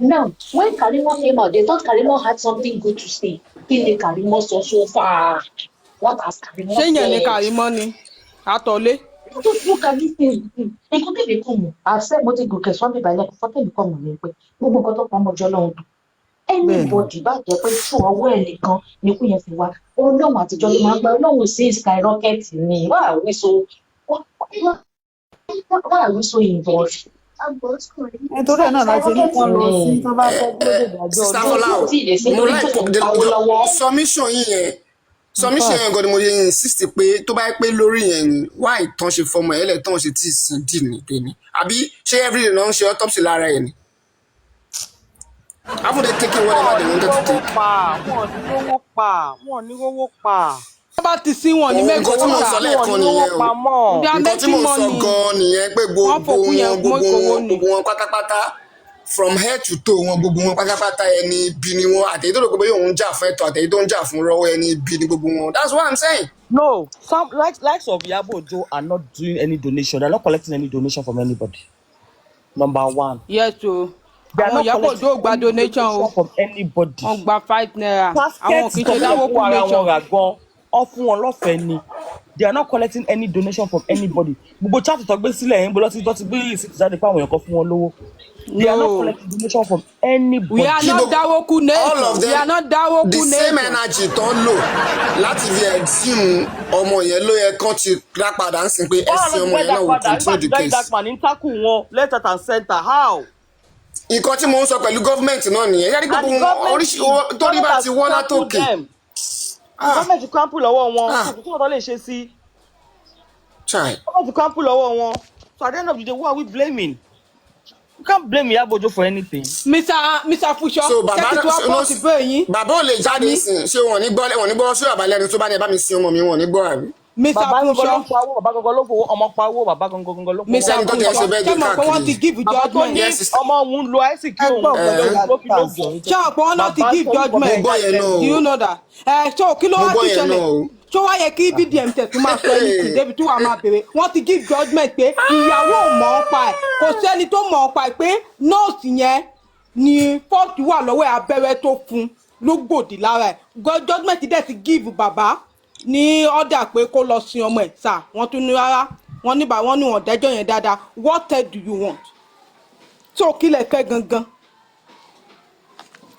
Now, when Karimo came out, they thought Karimo had something good to say. Kí ni Karimo sọ so far? What has Karimo said? Ṣé yẹn ni Karimo ni? Àtọ̀lé. Just look at this thing. Nǹkan tèmi kàn mọ̀, àṣẹ mo ti gòkè sọ́n bíbá ilẹ̀ kọ́kọ́ tèmi kàn mọ̀ ni pé gbogbo nǹkan tó pọ̀ ọmọjọ́ lọ́hùn dùn. Anybody bá jẹ́ pé fún ọwọ́ ẹ̀ nìkan ni kú yẹn fi wá. Ọlọ́run àtijọ́ ló máa ń gbà Ọlọ́run sí skyrocket ni. Why are we so involved? Nítorí ẹ̀ náà láti ní kán lọ sí tó bá fẹ́ dúró dè dájọ́ Sister ọdún. Fola mo like submission yín yẹn submission yẹn gan ni mo yẹ insist pé tó bá yẹ pé lórí yẹn ni wá ìtàn ṣe fọmọ ẹ lẹ tán ṣe tí ì sìn dì ní pé ni àbí ṣé everyday náà ń ṣe autopsy lára ẹ ni. Haven't they taken whatever they wanted to take? Wọ́n ní rówó pa. Wọ́n bá ti sí wọn ní mẹ́kọ̀ọ́ nǹkan tí mo sọ lẹ́ẹ̀kan nìyẹn o nǹkan tí mo sọ gan nìyẹn pé gbogbo wọn pátápátá from head to toe wọn gbogbo wọn pátápátá ẹni ibi ni wọn àtẹ̀yí tó lè gbé òun jà fún ẹ̀tọ́ àtẹ̀yí tó ń jà fún rọ́wọ́ ẹni ibi ni gbogbo wọn. That's what I'm saying. No, some likes of Iyabo Ojo are not doing any donation. They're not collecting any donation from anybody. Number one. Yes o. They are Àwọn not Iyabo Ojo gba donation o. from anybody. Wọ́n gba ₦5. Àwọn kì í ṣe Casket dáwó kú nation. Fún wọn lọ́fẹ̀ẹ́ ni. They are not collecting any donation from anybody. Gbogbo chat tó gbé sílẹ̀ yẹn gbọ́dọ̀ ti gbé ìsìtì jáde pé àwọn èèyàn kan fún wọn lówó. They are not collecting donation from anybody. We are not dáwókú nation. All of them, We are not dáwókú nation. the same energy tó ń lò láti fi ẹ̀sìn ọmọ yẹn ló yẹ kán ti dá padà ń sìn pé ẹ̀sìn ọmọ yẹn náà will continue the case. That man in tackle wọn left and center how? Nǹkan tí mo ń sọ pẹ̀lú gọ́ọ̀mẹ̀ntì náà nìyẹn yẹ́nì gbogbo wọn oríṣi torí bá ti wọ́n látòkè. Gọ́ọ̀mẹ̀ntì kámpù lọ́wọ́ wọn kò tó lè ṣe sí. Gọ́ọ̀mẹ̀ntì kámpù lọ́wọ́ wọn. So at the end of the day, who are we blaming? You can't blame Iyabo Ojo for anything. Mr. Fusho, so bàbá ò lè jáde sìn ṣé wọn ní gbọ́ sí àbálẹ́ni tó bá ní ẹ bá mi sin ọmọ mi wọn ní gbọ́ àbí. Bàbá gangan ló ń pa owó, bàbá gangan ló fowó, ọmọ pa owó, bàbá gangan ló fowó. Mr. Fusho, ṣé mo pé wọ́n ti give Bàbá tó ní judgment? ọmọ òun lo àìsíkí òun ló fi lóògùn. Ṣé mo pé wọ́n náà ti give judgment? Mo gbọ́ yẹn náà o. Do you know that? So kí ló wá ti ṣẹlẹ̀? Ṣó wá yẹ kí BDM tẹ̀sí máa sọ ẹni tí débi tí wàá máa bèrè? Wọ́n ti give judgment pé ìyàwó ò mọ̀ ọ́ pa ẹ̀. Kò sẹ́ni tó mọ̀ ọ́ pa ẹ̀ pé nọ́ọ̀sì yẹn ni fọ́ọ̀tì wà lọ́wọ́ ẹ̀ abẹ́rẹ́ tó fún ló gbòdì lára ẹ̀. Judgment dẹ̀ ti give bàbá ní ọ̀dà pé kó lọ sin ọmọ ẹ̀ sà. Wọ́n tún ní rárá. Wọ́n ní wọ́n dẹ́jọ́ yẹn dáadáa. What else do you want? So kí lẹ fẹ́ gangan?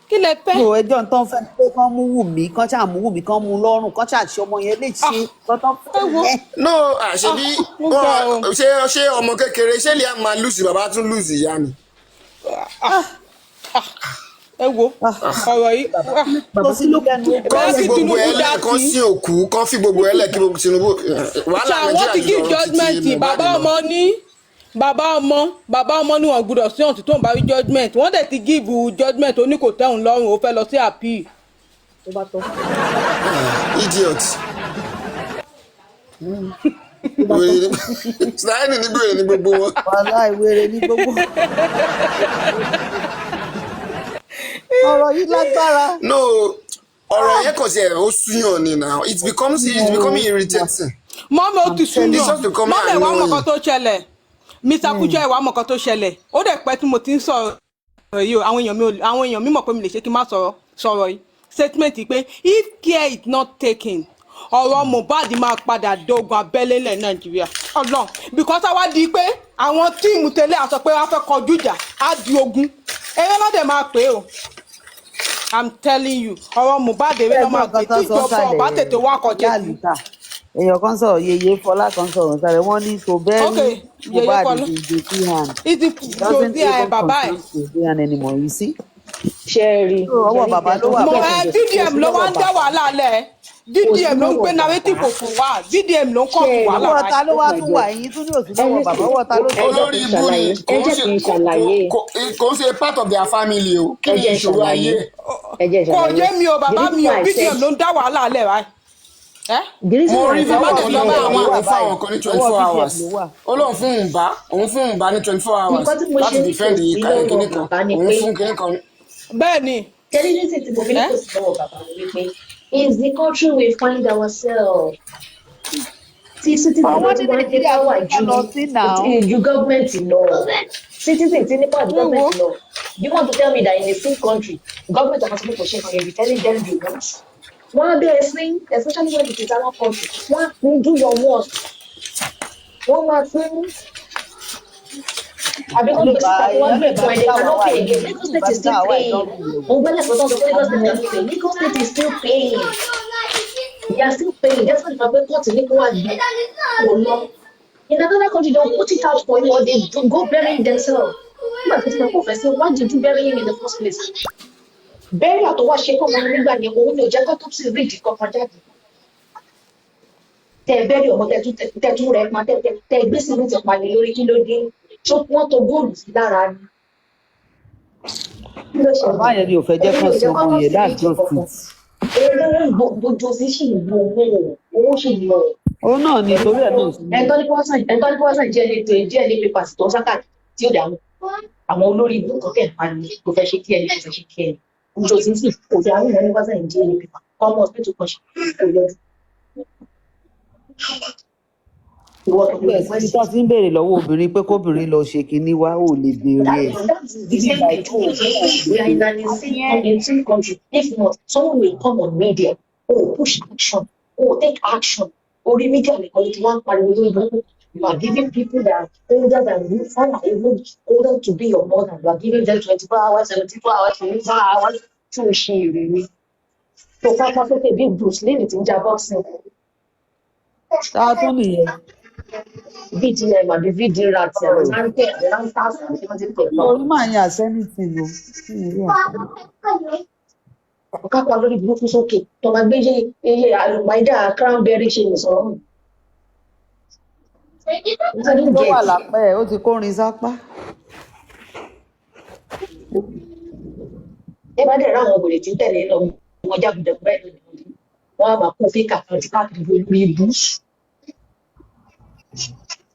Kí lẹ fẹ́? No, ẹjọ́ nǹkan fẹ́ pé kán mú Wùmí kán ṣáà mú Wùmí kán mú lọ́rùn kán ṣáà ṣe ọmọ yẹn lè ṣe tọ́tọ́ fún ẹ. no àṣebí ṣé ọmọ kékeré ṣé lè máa lùsì bàbá tún lùsì ìyá ni. Ẹ wo ọ̀rọ̀ yìí. Bàbá sí ló kẹ́nu kán fi gbogbo ẹlẹ́ kán sí òkú kán fi gbogbo ẹlẹ́ kí gbogbo Tinubu wàhálà Nàìjíríà ti give judgment bàbá ọmọ ní wọn gbọ́dọ̀ sí ọ̀tún tó ń bá rí judgment wọ́n dẹ̀ ti give judgment oní kò tẹ́hùn lọ́rùn ó fẹ́ lọ sí appeal. Idiot. Sìláìnì ní gbèrè ní gbogbo wọn. wàhálà ìwéré ní gbogbo. Ọ̀rọ̀ yìí lágbára. No, ọ̀rọ̀ yẹn kàn sí ẹ̀ ó súyàn ni now it's becoming irritating. Mọ́mí ó ti súyàn mọ́mí ẹ̀wà mọ̀kan tó ṣẹlẹ̀ Mr. Fusho ẹ̀wà mọ̀kan tó ṣẹlẹ̀ ó dẹ̀ pẹ́ tí mo ti ń sọ̀rọ̀ yìí o àwọn èèyàn mi mọ̀ pé mi lè ṣe kí n má sọ̀rọ̀ yìí statement pé if care is not taken ọ̀rọ̀ Mohbad máa padà dógun abẹ́lé ilẹ̀ Nàìjíríà Ọlọ́run because àwa di pé àwọn tíìmù tẹ́lẹ̀ àsọ pé wọ́n fẹ́ kọjú ìjà á di ogun eré náà dẹ̀ máa pè é o I'm telling you ọ̀rọ̀ Mohbad eré náà máa pè tí ìjọba ọba tètè wá kọjá sí. Èèyàn kan sọ̀rọ̀ Yèyé Fọlá kan sọ̀rọ̀ sáré wọ́n ní so very Mohbad is in the free hand. Doesn't even control the free hand anymore, you see. Ṣẹ́ẹ̀rì. Ọwọ́ bàbá ló wà. DDM ló wá ń dá wàhálà lẹ̀ DDM ló ń gbé narrative fún wa DDM ló ń kọ́ fún wàhálà. Ọwọ́ ta ló wá fún wa ẹ̀yin tún ní òsì lọ́wọ́ bàbá ọwọ́ ta ló fún wa. Olórí ibú ni kò ń ṣe part of their family o kí ni ìṣòro ayé. Kò yé mi o bàbá mi o DDM ló ń dá wàhálà lẹ̀ wá. Mo rí bàbá tó lọ bá àwọn fáwọn kan ní 24 hours Ọlọ́run fún òun fún ìbá ní 24 hours láti defend ìkànnì kìíní kan òun fún kìíní kan. Bẹ́ẹ̀ni. Tẹ́lifíṣì tí mo fi ní kò sí lọ́wọ́ bàbá mi wípé is the country we find ourselves. Citizen tí wọ́n ti power ju government lọ. Citizen tí ní power ju government lọ. You want to tell me that in a free country, government of Africa ṣe kan be telling them the worst? Wọ́n á bẹ̀rẹ̀ sí especially when it is our country. Wọ́n á do your worst. wọ́n máa tún àbí kó gbé síta kó wá gbé fún ẹ they cannot pay again Lagos State is still paying òun gbẹ́lẹ̀ kan tó ń sọ pé Lagos State cannot pay Lagos State is still paying they are still paying that's why the pé kóòtù ní kó wá gbé kó lọ in another country they will put it out for you or they go bury themselves nígbà tó ti mọ̀ kó fẹ́ sí why did you bury him in the first place bẹ́ẹ̀rì àtọwọ́ ṣe kó wọn nígbà yẹn òun ni ò jẹ́ kó tó sì rí ìdí kankan jáde tẹ bẹ́ẹ̀rì ọmọ tẹtú rẹ pa tẹ gbé sínú ti pààyàn lórí kí ló dé tó wọ́n tó góòlù sí lára ni. Bàbá yẹn ni ò fẹ́ jẹ́ kán sí ọmọ yẹn that's just it. Gbogbo sí sì ń lo owó sì ń lọ. Òun náà ni torí ẹ̀ náà sí. ẹ̀ńtọ́ ní pọ́sán jẹ́ ní pépà tó sáká tí ó dààmú àwọn olórí ìlú kan kẹ̀ ń pani kò fẹ́ ṣe kí ẹni kò fẹ́ ṣe kí ẹni ojú òsì sì kò dé àwọn ìwọ̀n ní pọ́sán jẹ́ ní pépà kọ́mọ hospital kan ṣe kò yọjú. Ẹ̀sìn tó ti ń béèrè lọ́wọ́ obìnrin pé kóbìnrin lọ ṣe kinní wá ò lè béèrè ẹ̀. We are in an insane country. If not, someone will come on media. Oh, push action. Oh, take action. Orí media nìkan ló ti wá ń pariwo lórí burúkú. You are giving people that are older than you, far even older to be your mother. You are giving them 24 hours, 74 hours, 24 hours. Tí o ṣe ìrírí. Tó pápá sókè bí Bruce Lee ti ń ja boxing. Táà tún nìyẹn. VDM àbí VDRAT àbí ráńtẹ̀ àbí ráńtàsì àbí wọ́n ti ń pè é. Orí màá yan àsẹ́nìtì lò. Kápá lórí burúkú sókè tó máa gbé iye àlùmáìdá cranberry ṣe ìsọ̀rọ̀. Ẹni tó wà lápẹ́ ẹ̀ ó ti kórin sápá. Ẹ bá dẹ̀ ráwọn òbèrè tí ń tẹ̀lé lọ wọn jágùdẹ̀kù bẹ́ẹ̀ lónìí wọ́n á máa kó fíkà kan ti káàkiri lórí ibú.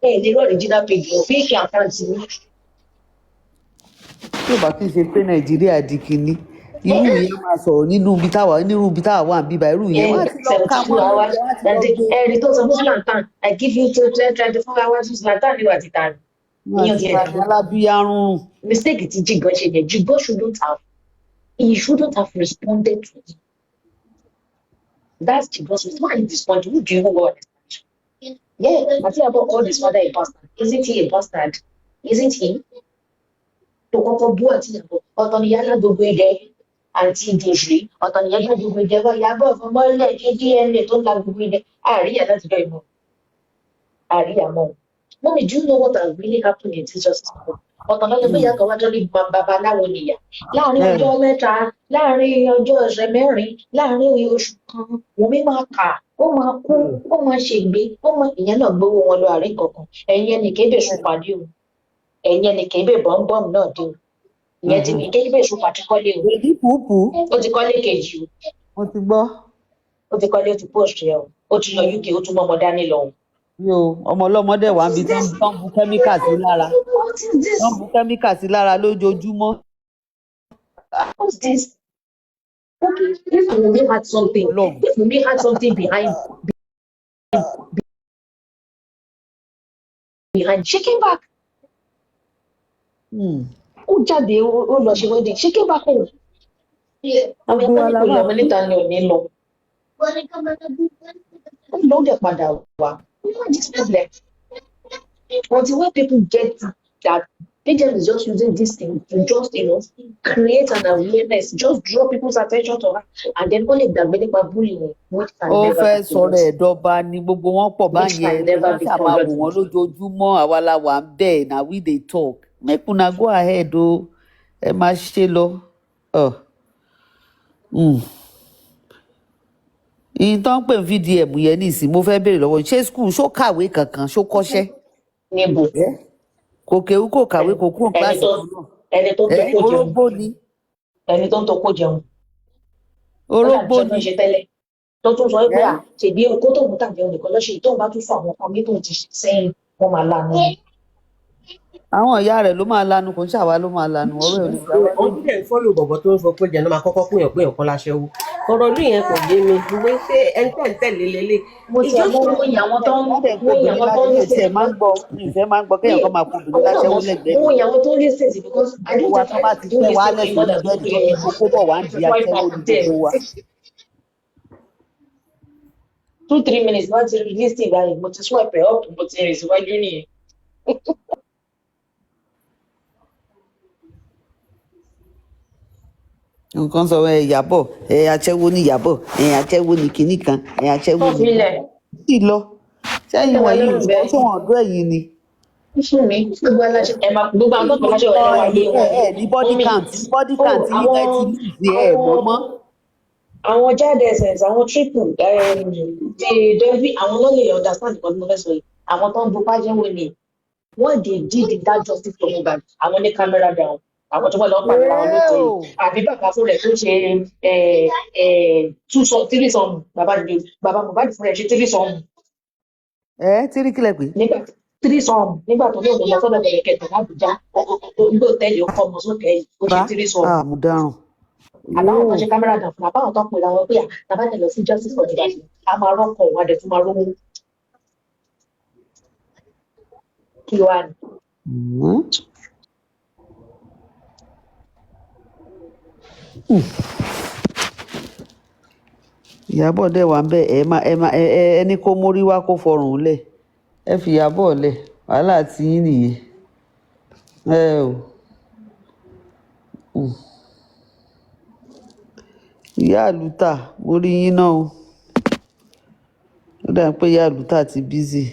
Ẹ lè rí original page wọn fíkì àkáǹtì mi. Tí ò bá kí n ṣe pé Nàìjíríà di kinní irú yẹn máa sọ̀rọ̀ nínú ibi táwa wà ń bíbá irú yẹn wọ́n ti lọ ká mọ́ lórí ẹ̀rí tó sọ fún Zlatan I give you 24 hours to Zlatan ní wà títà rẹ̀. wọ́n ti pàdé alábíyárún. Mistake tí Jigan ṣe yẹn Jigan shouldn't have responded to it. That's Jigan's mistake. Why he responded? Who do you want? Yeah, Mati Abo called his father a bastard. Isn't he a bastard? Isn't he? To kọ́kọ́ bú àti ìyàbọ̀ ọ̀tọ̀ ni yálà gbogbo ẹ̀dẹ̀ àti ìdèjì ọ̀tọ̀ ni yálà gbogbo ẹ̀dẹ̀ wọ́n yàgbọ́ ọ̀fọ̀mọ́lẹ̀ kí DNA tó ń la gbogbo ẹ̀dẹ̀ àríyá láti bẹ́ẹ̀ mọ́ àríyá mọ́. Mommy, do you know what has really happened in Jesus' school? Ọ̀tọ̀ lọ́dọ̀ bí ìyá kan wá lórí babaláwo nìyà láàrin ọjọ́ mẹ́ta láàrin ọjọ́ ọ̀sẹ̀ mẹ́rin láàrin oṣù kan Wùmí máa kà ó máa kú ó máa ṣègbé ìyẹn náà gbowó wọn lọ àárín kankan ẹ̀yin ẹnì kébè ṣùpàdé o ẹ̀yin ẹnì kébè bọ́m̀bọ́m̀ náà dé o ìyẹn ti ní kébè ṣùpàdé kọ́lé o èdè pùpù. ó ti kọ́lé kejì o. Mo ti gbọ́. Ó ti kọ́lé ó ti post rẹ o ó ti lọ UK ó tún mọ́ ọmọ dání lọ o. Yóò ọmọ ọlọ́mọdé wà níbi tó ń bu kẹ́míkà sí lára tó ń bu kẹ́míkà sí lára lójoojúmọ́. What's this? Okay, if Wunmi had something behind she came back. Ó jáde ó lọ ṣe wedding she came back home. Àwọn ẹgbẹ́ nípa ìyàwó níta ni ò ní lọ. Ó lọ dẹ̀ padà wá. What is this problem? Until when people get that PJM is just using this thing to just, create an awareness, just draw people's attention to her, and then only the medical bullying, which can ó never fẹ́ be sọ̀rọ̀ ẹ̀dọ́ba ni gbogbo wọn pọ̀ báyẹn wọ́n ṣàmà wò wọ́n lójoojúmọ́ àwa la wà ń bẹ̀ na we dey talk make una go ahead o ẹ máa ṣe lọ. ìyìn tó ń pè ní VDM yẹn nísìn mo fẹ́ béèrè lọ́wọ́ ṣé skul ṣó kàwé kankan ṣó kọ́ṣẹ́. níbo. Kò kéwú kò kàwé kò kúrò kíláàsì kan náà. Ẹni tó ń tó kó jẹun. Orógbó ni. Ẹni tó ń tó kó jẹun. Orógbó ni. Ó ṣe tẹ́lẹ̀. Tó tún sọ pé ṣèbí okó tó ń tà jẹun nìkan lọ́sẹ̀ tó ń bá tún fún àwọn ọmọ mi tó ti sẹ́yìn wọ́n máa lanu. Àwọn ìyá rẹ̀ ló máa lanu kò ń ṣàwa ló máa lanu ọ̀rọ̀ ẹ̀ ò ní gbà wá. Ó dẹ̀ ń fọ́lù bọ̀bọ̀ tó ń sọ pé jẹ̀nà máa kọ́kọ́ pèèyàn pé ọ̀kan láṣẹ́wó. Ọ̀rọ̀ ìlú yẹn kò yé mi ìwé ṣé ẹni tẹ̀ ń tẹ̀lé lélẹ̀. Mo ti ẹ̀ mọ́ wọ́n ìyàwó tó ń ìfẹ́ máa ń gbọ́ kéèyàn kan máa kó obìnrin láṣẹ́wó lẹ́gbẹ̀ẹ́. Mo ìyàwó tó ń lé sèṣì because I don't wa tó bá ti fẹ́ wá lẹ́sìn lẹ́gbẹ̀ẹ́ kókó bọ̀ wá ń di aṣẹ́wó ní gbogbo wa. 2-3 minutes wọ́n ti release it báyìí mo ti swipe ẹ̀ up mo ti rìn síwájú nìyẹn. nǹkan sọ Ìyábọ̀ aṣẹ́wó ní Ìyábọ̀ aṣẹ́wó ní kinní kan aṣẹ́wó wọ́n ní fi lẹ̀ kí lọ ó sẹ́yìn tẹ́ wa wọ̀nyí lọ́rùn bẹ́ẹ̀. tó wọ́n ọ̀dọ́ ẹ̀yìn ni. fún mi gbogbo aláṣẹ ẹ máa gbogbo àwọn tó pọ̀ láṣẹ ọ̀rẹ́ wa yé wọn ní body mọ́mì count yín àwọn ẹ ti lùzì mọ́mọ́. àwọn child essence àwọn triple the devi àwọn ló lè understand nǹkan tí mo fẹ́ sọ yìí àwọn tó ń bu pàjẹ́wò ni wọ́n dey did that justice for Mohbad àwọn ní camera down àwọn tó wọ́n lọ pàdé àwọn lóòótọ́ yìí àbí bàbá fún rẹ̀ tó ṣe 3 sọmù bàbá Mohbad fún rẹ̀ ṣe 3 sọmù. tírí kílẹ̀ pé. nígbà 3 sọmù nígbà tó lóun lọ sọ́dọ̀ bẹ̀rẹ̀ kẹtọ̀ l'Àbújá nígbà òtẹ́ẹ̀lì ó kọ́ ọmọ sókè yìí ó ṣe 3 sọmù. mo dáràn. àbáwọn kan ṣe kámẹ́rà dàn fún àbáwọn tó pè láwọn pé àbá tẹ̀ lọ sí justice for Mohbad a máa rọ́pò wà dẹ̀ tún máa rówó kí ló wà ní. Ìyábọ̀ dẹ̀ wà ń bẹ̀ ẹni kó mórí wá kó fọrùn lẹ̀ ẹ fi Ìyábọ̀ lẹ̀ wàhálà tí yín nìyẹn ìyá àlùtà mo rí yín náà ó dà pé ìyá àlùtà ti bízì.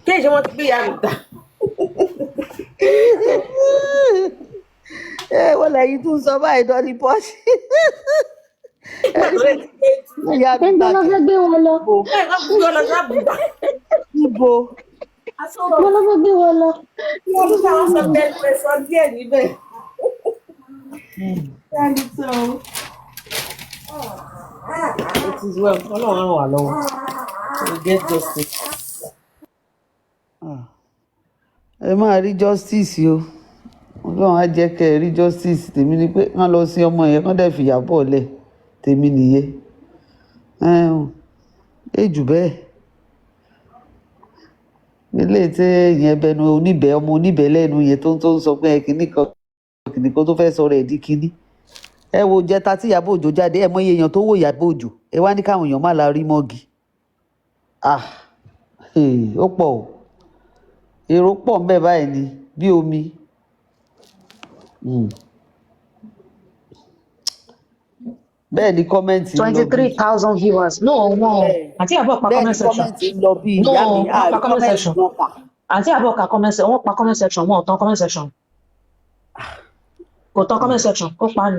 kí ṣe wọ́n ti gbé ìyá àlùtà. wọ́n lẹ́yìn tún sọ báyìí dán ní pọ́ṣì. ẹgbẹ́ lọ fẹ́ gbé wọn lọ. níbo. mo lọ fẹ́ gbé wọn lọ. wọ́n tún sáwọn sọ bẹ́ẹ̀ sọ díẹ̀ níbẹ̀. It is well. Ọlọ́run ràn wá lọ́wọ́. We get justice. ẹ máa rí justice o Ọlọ́run á jẹ́ kẹ́ ẹ rí justice tèmi ni pé kán lọ sí ọmọ yẹn kán dẹ̀ fi Ìyábọ̀ lẹ̀ tèmi nìyẹn jù bẹ́ẹ̀ ilé tí yẹn bẹnu ọmọ oníbẹ̀ lẹ́nu yẹn tó ń sọ pé kinní kan tó fẹ́ sọ rẹ̀ di kinní ẹ wo jẹta tí Ìyábọ̀ Òjó jáde ẹ mọ iye èèyàn tó wò Ìyábọ̀ Òjó ẹ wá ní káwọn èèyàn má la rí mọ́gì ó pọ̀ o èrò pọ̀ ń bẹ báyìí ni bí omi. bẹ́ẹ̀ ni kọ́mẹ́ǹtì ń lọ bí 23,000 viewers no àti àbọ̀ pa comment section kọ́mẹ́ǹtì ń lọ bí ìyá mi pa comment section àti àbọ̀ ka comment section wọ́n pa comment section wọn ò tán comment section kò tán comment section ó pa ni.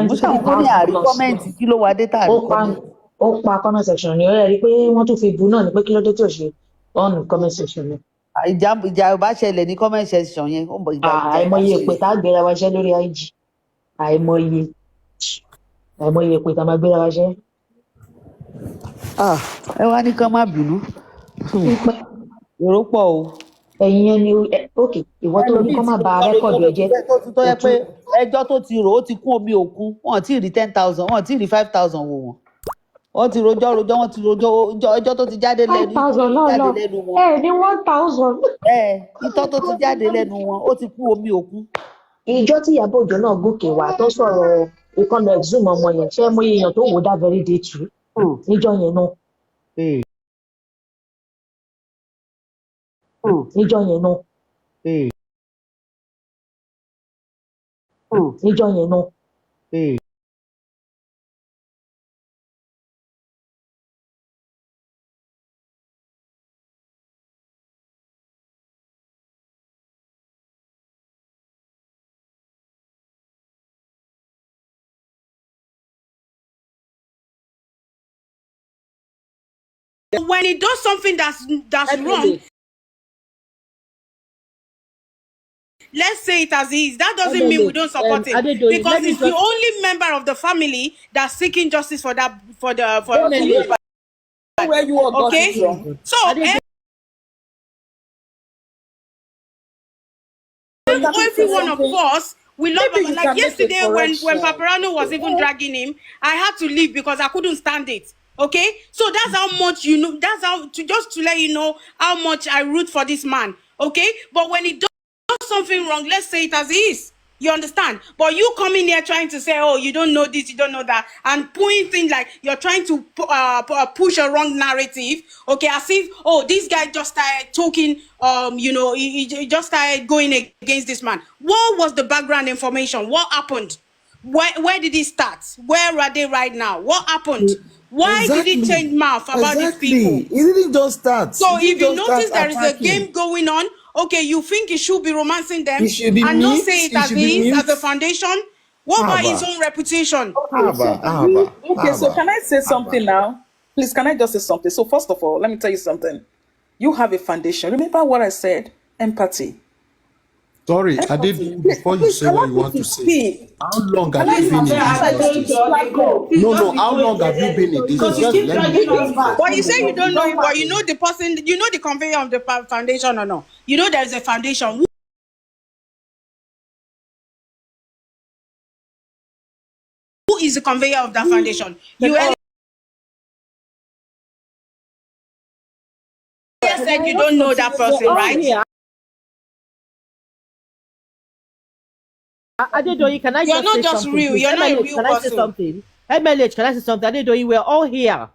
mo ṣàwọn ní àrí kọ́mẹ́ǹtì kí ló wá dé tàbí kọ́mẹ́ǹtì. ó pa comment section ni ó yẹ rí pé wọ́n tún fi bu náà ni pé kí ló dé tí ò ṣe on comment section ni. ìjà bá ṣẹlẹ̀ ní comment section yẹn. àìmọye èpè tá a gbéra wa ṣẹ́ lórí IG àìmọye èpè tá a máa gbéra wa ṣẹ́. ẹ wá ní kán má bínú èrò pọ̀ o. ẹ̀yin yẹn ni òkè ìwọ tó ní kó má ba rẹ́kọ̀dù ẹ jẹ́. tó yẹ pé ẹjọ́ tó ti rò ó ti kún omi òkun wọn ti rí 10,000 wọn ti rí 5,000 wò wọ́n wọ́n ti rojọ́ wọ́n ti rojọ́ ẹjọ́ tó ti jáde lẹ́nu 5,000 náà ní 1,000. ìtọ́ tó ti jáde lẹ́nu wọn ó ti kún omi òkun. ìjọ tí Ìyábọ̀ Òjó náà gòkè wá tó sọ̀rọ̀ ìkànnì exum ọmọ yẹn ṣé mo yẹyàn tó wò that very day too níjọ́ yẹn náà. níjọ́ yẹn náà. níjọ́ yẹn náà. When he does something that's wrong, let's say it as is. That doesn't mean we don't support him Adedoyin, because he's the only member of the family that's seeking justice for that where you are okay. So every one of us, we love him. Like yesterday when Paparano was even dragging him, I had to leave because I couldn't stand it. Okay, so that's how much that's how to let you know how much I root for this man. Okay, but when he does something wrong, let's say it as it is. You understand? But you coming here trying to say, oh, you don't know this, you don't know that, and putting things like you're trying to push a wrong narrative, okay, as if, oh, this guy just started talking, he just started going against this man. What was the background information? What happened? Where did it start? Where are they right now? What happened? Why did he change mouth about these people? It didn't just start. So if you notice there is a game going on, okay, you think he should be romancing them and not say it as is, as a foundation. What about his own reputation? Okay, so can I say something now? Please, can I just say something? So first of all, let me tell you something. You have a foundation. Remember what I said? Empathy. Sorry, I did before you say what you want to say. How long have you been in this? No, how long have you been in this? But you say you don't know it, but you know the person, you know the conveyor of the foundation or no? You know there's a foundation. Who is the conveyor of that foundation? You said you don't know that person, right? Adedoyin, can I You're just not say just something? real. Please? You're not a MLH, real can I say person. something? MLH, can I say something? Adedoyin, we're all here.